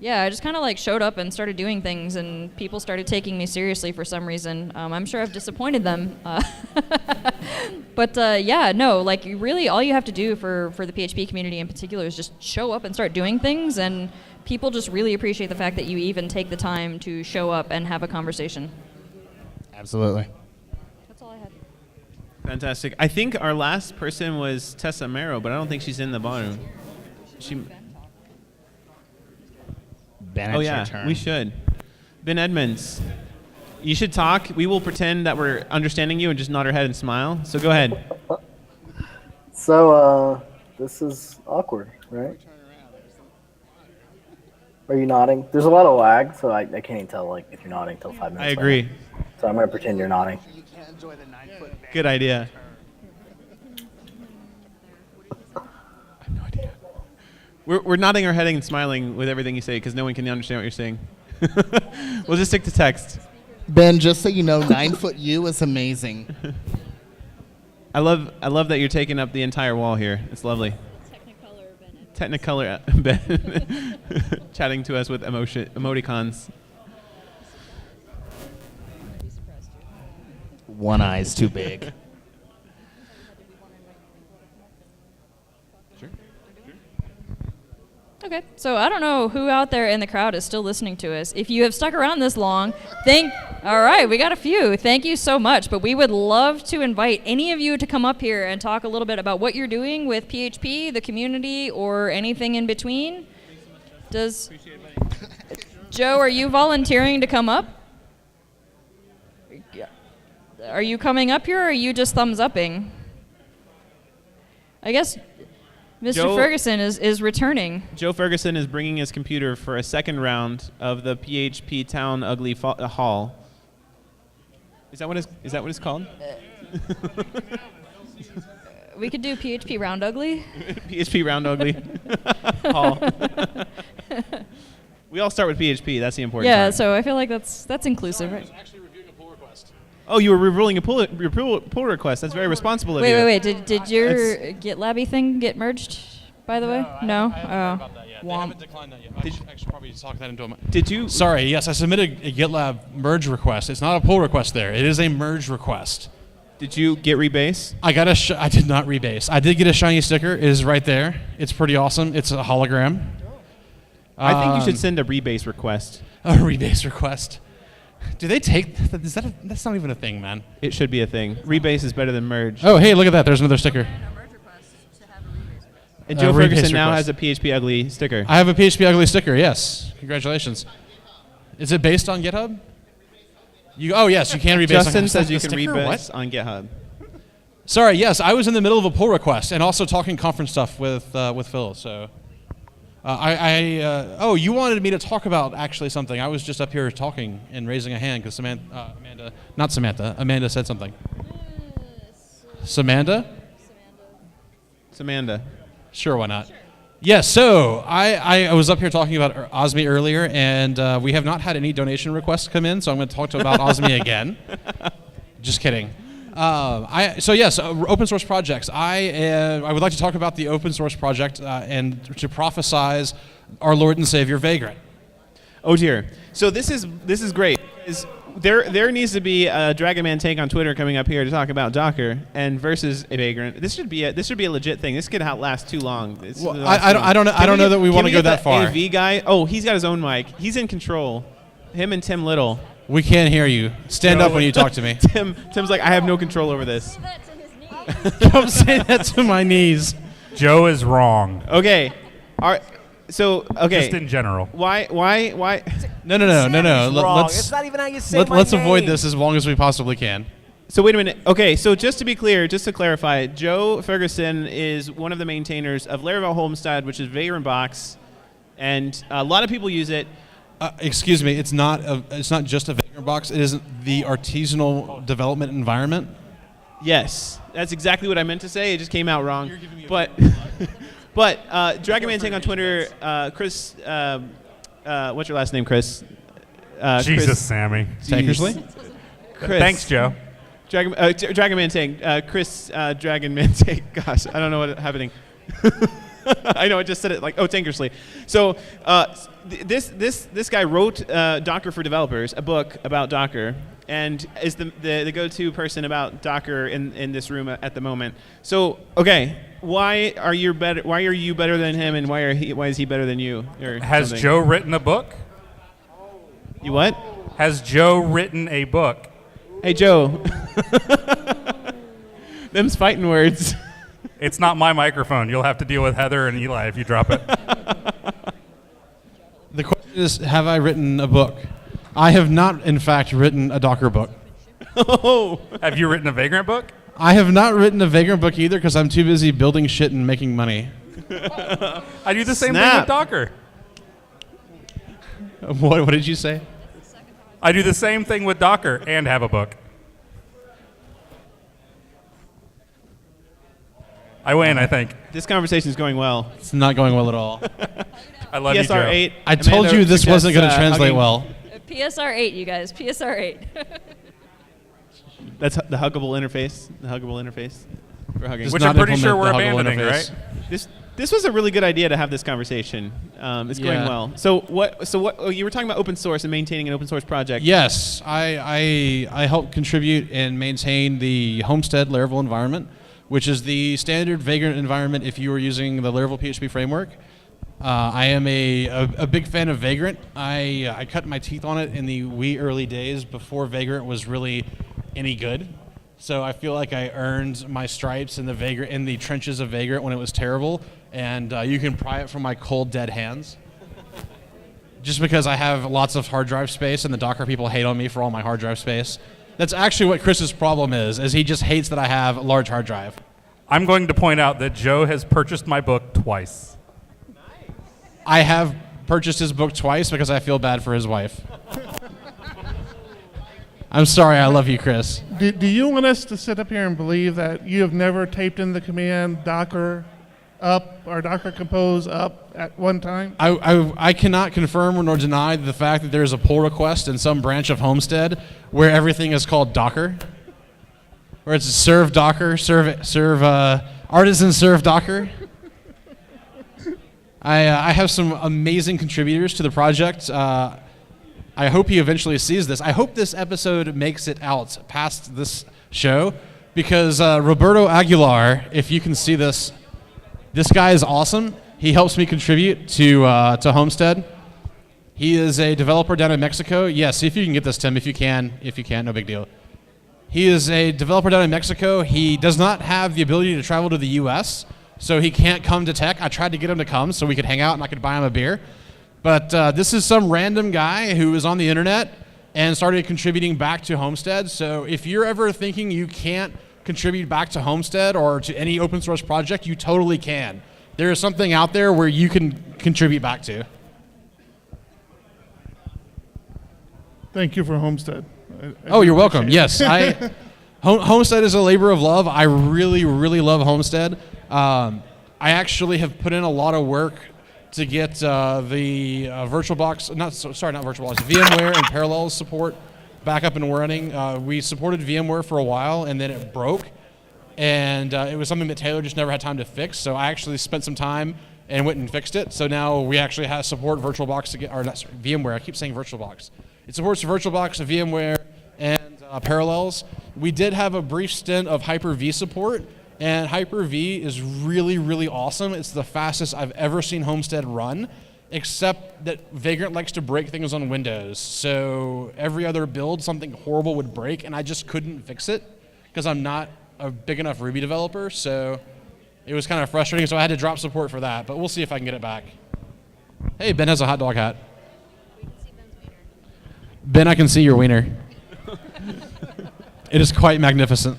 yeah, I just kind of like showed up and started doing things, and people started taking me seriously for some reason. I'm sure I've disappointed them. But yeah, no, like really all you have to do for the PHP community in particular is just show up and start doing things, and people just really appreciate the fact that you even take the time to show up and have a conversation. Absolutely. That's all I had. Fantastic. I think our last person was Tessa Marrow, but I don't think she's in the ballroom. Ben, Oh it's your yeah, turn. we should. Ben Edmunds, you should talk. We will pretend that we're understanding you and just nod our head and smile. So go ahead. So, this is awkward, right? Are you nodding? There's a lot of lag, so I can't even tell like if you're nodding till 5 minutes. I agree. later. So I'm gonna pretend you're nodding. Good idea. I have no idea. We're nodding our head and smiling with everything you say because no one can understand what you're saying. We'll just stick to text. Ben, just so you know, 9 foot you is amazing. I love that you're taking up the entire wall here. It's lovely. Technicolor Ben chatting to us with emoticons. One eye's too big. Okay, so I don't know who out there in the crowd is still listening to us. If you have stuck around this long, all right, we got a few. Thank you so much. But we would love to invite any of you to come up here and talk a little bit about what you're doing with PHP, the community, or anything in between. Joe, are you volunteering to come up? Are you coming up here, or are you just thumbs upping? I guess Mr. Ferguson is returning. Joe Ferguson is bringing his computer for a second round of the PHP Town Ugly Hall. Is that what it's called? We could do PHP Round Ugly. PHP Round Ugly Hall. We all start with PHP. That's the important part. So I feel like that's inclusive, right? Oh, you were reviewing your pull request. That's very responsible of you. Wait. Did your GitLabby thing get merged, by the way? No? I haven't heard about that yet. They haven't declined that yet. I should probably talk that into a Did you? Sorry, yes, I submitted a GitLab merge request. It's not a pull request there. It is a merge request. Did you get rebase? I did not rebase. I did get a shiny sticker. It is right there. It's pretty awesome. It's a hologram. I think you should send a rebase request. A rebase request. Do they take? That's not even a thing, man. It should be a thing. Rebase is better than merge. Oh, hey, look at that. There's another sticker. And Joe Ferguson now has a PHP Ugly sticker. I have a PHP Ugly sticker, yes. Congratulations. Is it based on GitHub? Oh, yes, you can rebase Justin on says you can sticker? rebase What? on GitHub. Sorry, yes, I was in the middle of a pull request and also talking conference stuff with Phil, so... you wanted me to talk about actually something. I was just up here talking and raising a hand because Amanda said something. Samanda? Sure, why not? Yes, so I was up here talking about OSMI earlier, and we have not had any donation requests come in, so I'm going to talk about OSMI again. Just kidding. Open source projects. I would like to talk about the open source project and to prophesize our Lord and Savior Vagrant. Oh dear. So this is great. There needs to be a Dragon Man Tank on Twitter coming up here to talk about Docker and versus a Vagrant. This should be a legit thing. This could outlast too long. I don't know that we want to go that far. AV guy. Oh, he's got his own mic. He's in control. Him and Tim Little. We can't hear you. Stand up when you talk to me. Tim's like, I have no control over this. Don't say that to my knees. Joe is wrong. Okay. Just in general. Why? No. Wrong. It's not even how you say my Let's name. avoid this as long as we possibly can. So wait a minute. Okay, so just to be clear, just to clarify, Joe Ferguson is one of the maintainers of Laravel Homestead, which is Vagrant Box, and a lot of people use it. Excuse me, it's not just a Vagrant Box. It is the artisanal development environment. Yes, that's exactly what I meant to say. It just came out wrong. But Dragon Man Tank on Twitter, Chris, what's your last name, Chris? Jesus, Chris, Sammy. Tankersley? Chris. Thanks, Joe. Dragon Man Tank. Chris, Dragon Man Tank. Gosh, I don't know what's happening. I know I just said it like tankersly. So this guy wrote Docker for Developers, a book about Docker, and is the go-to person about Docker in this room at the moment. So why are you better? Why are you better than him, and why is he better than you? Has Joe written a book? You what? Has Joe written a book? Hey Joe. Them's fighting words. It's not my microphone. You'll have to deal with Heather and Eli if you drop it. The question is, have I written a book? I have not, in fact, written a Docker book. Oh. Have you written a Vagrant book? I have not written a Vagrant book either because I'm too busy building shit and making money. I do the same thing with Docker. What did you say? I do the same thing with Docker and have a book. I win, I think. This conversation is going well. It's not going well at all. I love you, Joe. PSR 8. I told you this wasn't going to translate well. PSR 8, you guys. PSR 8. That's the huggable interface. The huggable interface for hugging. Which I'm pretty sure we're abandoning, right? This was a really good idea to have this conversation. It's going well. So what? Oh, you were talking about open source and maintaining an open source project. Yes, I help contribute and maintain the Homestead Laravel environment, which is the standard Vagrant environment if you were using the Laravel PHP framework. I am a big fan of Vagrant. I cut my teeth on it in the wee early days before Vagrant was really any good. So I feel like I earned my stripes in the trenches of Vagrant when it was terrible, and you can pry it from my cold, dead hands. Just because I have lots of hard drive space, and the Docker people hate on me for all my hard drive space. That's actually what Chris's problem is he just hates that I have a large hard drive. I'm going to point out that Joe has purchased my book twice. I have purchased his book twice because I feel bad for his wife. I'm sorry, I love you, Chris. Do you want us to sit up here and believe that you have never typed in the command Docker up or Docker compose up at one time? I cannot confirm nor deny the fact that there's a pull request in some branch of Homestead where everything is called Docker, where it's serve Docker, artisan serve Docker. I have some amazing contributors to the project. I hope he eventually sees this. I hope this episode makes it out past this show because Roberto Aguilar, if you can see this guy is awesome. He helps me contribute to Homestead. He is a developer down in Mexico. Yeah, see if you can get this, Tim. If you can, no big deal. He is a developer down in Mexico. He does not have the ability to travel to the U.S., so he can't come to tech. I tried to get him to come so we could hang out and I could buy him a beer. But this is some random guy who is on the internet and started contributing back to Homestead. So if you're ever thinking you can't contribute back to Homestead or to any open source project, you totally can. There is something out there where you can contribute back to. Thank you for Homestead. You're welcome. Yes, Homestead is a labor of love. I really, really love Homestead. I actually have put in a lot of work to get the VirtualBox, not VirtualBox, VMware and Parallels support back up and running. We supported VMware for a while, and then it broke, and it was something that Taylor just never had time to fix. So I actually spent some time and went and fixed it. So now we actually have support VirtualBox VMware. I keep saying VirtualBox. It supports VirtualBox, VMware, and Parallels. We did have a brief stint of Hyper-V support. And Hyper-V is really, really awesome. It's the fastest I've ever seen Homestead run, except that Vagrant likes to break things on Windows. So every other build, something horrible would break, and I just couldn't fix it because I'm not a big enough Ruby developer. So it was kind of frustrating, so I had to drop support for that. But we'll see if I can get it back. Hey, Ben has a hot dog hat. Ben, I can see your wiener. It is quite magnificent.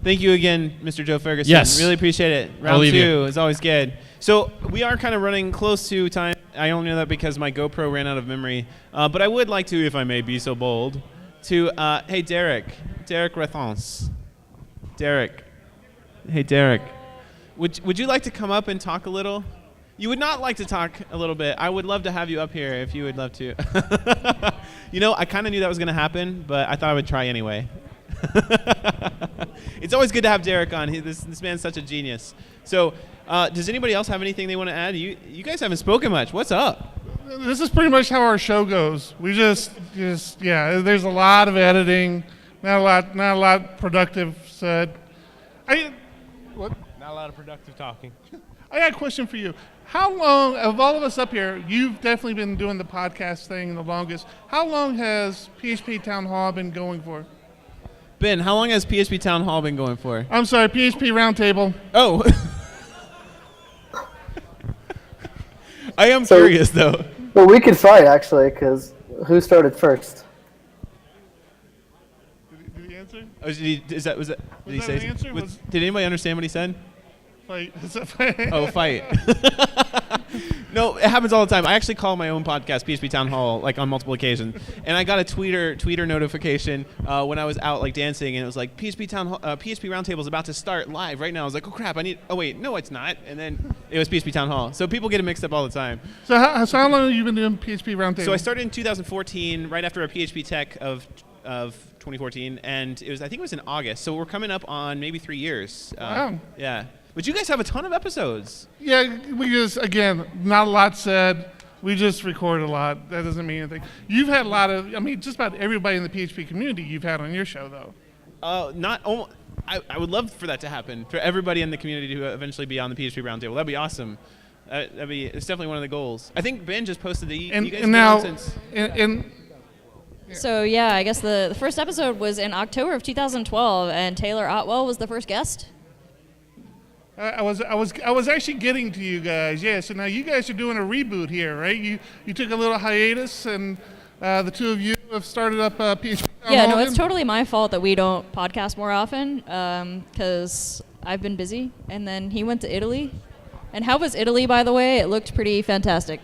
Thank you again, Mr. Joe Ferguson. Yes. Really appreciate it. Round 2 is always good. So we are kind of running close to time. I only know that because my GoPro ran out of memory. But I would like to, if I may be so bold, to, hey, Derek Rathons. Derek. Hey, Derek. Would you like to come up and talk a little? You would not like to talk a little bit. I would love to have you up here if you would love to. I kind of knew that was going to happen, but I thought I would try anyway. It's always good to have Derek on. This man's such a genius. So Does anybody else have anything they want to add? You guys haven't spoken much. What's up? This is pretty much how our show goes. We just yeah. There's a lot of editing, not a lot productive said. What? Not a lot of productive talking. I got a question for you. How long, of all of us up here, you've definitely been doing the podcast thing the longest. How long has PHP Town Hall been going for? Ben, how long has PHP Town Hall been going for? I'm sorry, PHP Roundtable. Oh. I am curious, though. Well, we could fight, actually, because who started first? Did he answer? Oh, did he say? an answer? Did anybody understand what he said? Fight. Oh, fight. No, it happens all the time. I actually call my own podcast PHP Town Hall like on multiple occasions, and I got a tweeter notification when I was out like dancing, and it was like PHP Roundtable is about to start live right now. I was like, oh crap, oh wait, no, it's not, and then it was PHP Town Hall. So people get it mixed up all the time. So how long have you been doing PHP Roundtable? So I started in 2014, right after a PHP Tech of 2014, and I think it was in August. So we're coming up on maybe 3 years. Wow. Yeah. But you guys have a ton of episodes. Yeah, we just, again, not a lot said. We just record a lot. That doesn't mean anything. You've had a lot of, just about everybody in the PHP community you've had on your show, though. I would love for that to happen, for everybody in the community to eventually be on the PHP Roundtable. That'd be awesome. It's definitely one of the goals. I think Ben just posted you guys have been on since. So yeah, I guess the first episode was in October of 2012, and Taylor Otwell was the first guest. I was actually getting to you guys. Yeah, so now you guys are doing a reboot here, right? You took a little hiatus, and the two of you have started up PHP. Yeah, no, it's totally my fault that we don't podcast more often, because I've been busy, and then he went to Italy. And how was Italy, by the way? It looked pretty fantastic.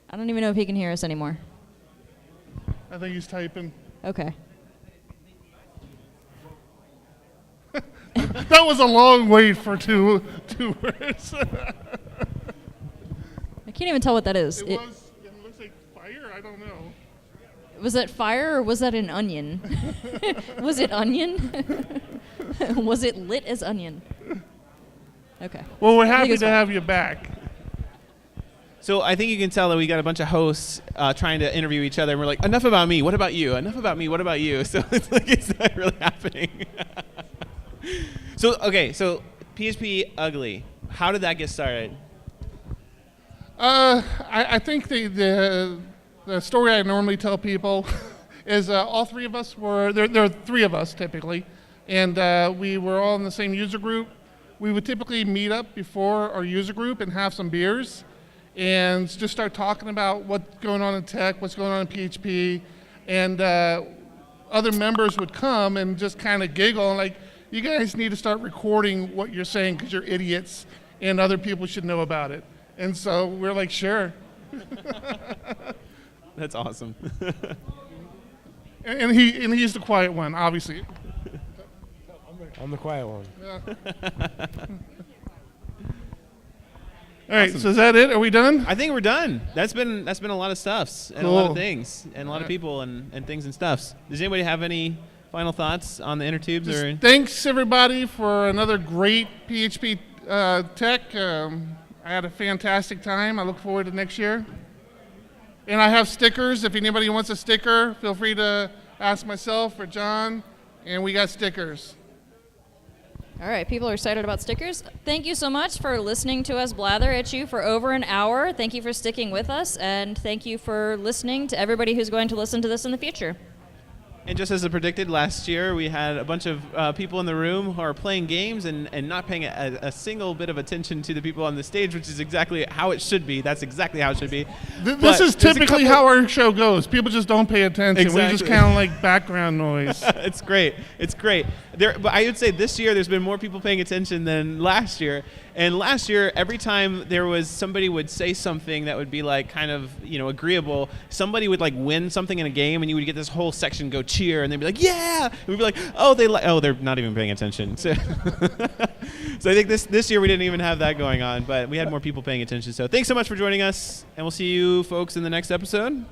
I don't even know if he can hear us anymore. I think he's typing. Okay. That was a long wait for two words. I can't even tell what that is. It looks like fire. I don't know. Was that fire or was that an onion? Was it onion? Was it lit as onion? Okay. Well, we're happy to have you back. So I think you can tell that we got a bunch of hosts trying to interview each other, and we're like, enough about me, what about you? Enough about me, what about you? So it's like, it's not really happening. So PHPUgly, how did that get started? I think the story I normally tell people is all three of us there are three of us typically, and we were all in the same user group. We would typically meet up before our user group and have some beers and just start talking about what's going on in tech, what's going on in PHP, and other members would come and just kind of giggle and like, you guys need to start recording what you're saying because you're idiots and other people should know about it. And so we're like, sure. That's awesome. and he's the quiet one, obviously. I'm the quiet one. Yeah. All right, so is that it? Are we done? I think we're done. That's been a lot of stuffs and cool. A lot of things and a lot of people and things and stuffs. Does anybody have any final thoughts on the inner tubes? Or thanks everybody for another great PHP Tech. I had a fantastic time. I look forward to next year. And I have stickers. If anybody wants a sticker, feel free to ask myself or John. And we got stickers. All right, people are excited about stickers. Thank you so much for listening to us blather at you for over an hour. Thank you for sticking with us, and thank you for listening to everybody who's going to listen to this in the future. And just as I predicted, last year we had a bunch of people in the room who are playing games and not paying a single bit of attention to the people on the stage, which is exactly how it should be. That's exactly how it should be. This is typically how our show goes. People just don't pay attention. Exactly. We just kind of like background noise. It's great. It's great. But I would say this year there's been more people paying attention than last year. And last year, every time there was somebody would say something that would be like kind of, agreeable, somebody would like win something in a game and you would get this whole section go cheer and they'd be like, yeah! And we'd be like, they're not even paying attention. So, so I think this year we didn't even have that going on, but we had more people paying attention. So thanks so much for joining us, and we'll see you folks in the next episode.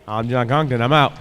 I'm John Congdon. I'm out.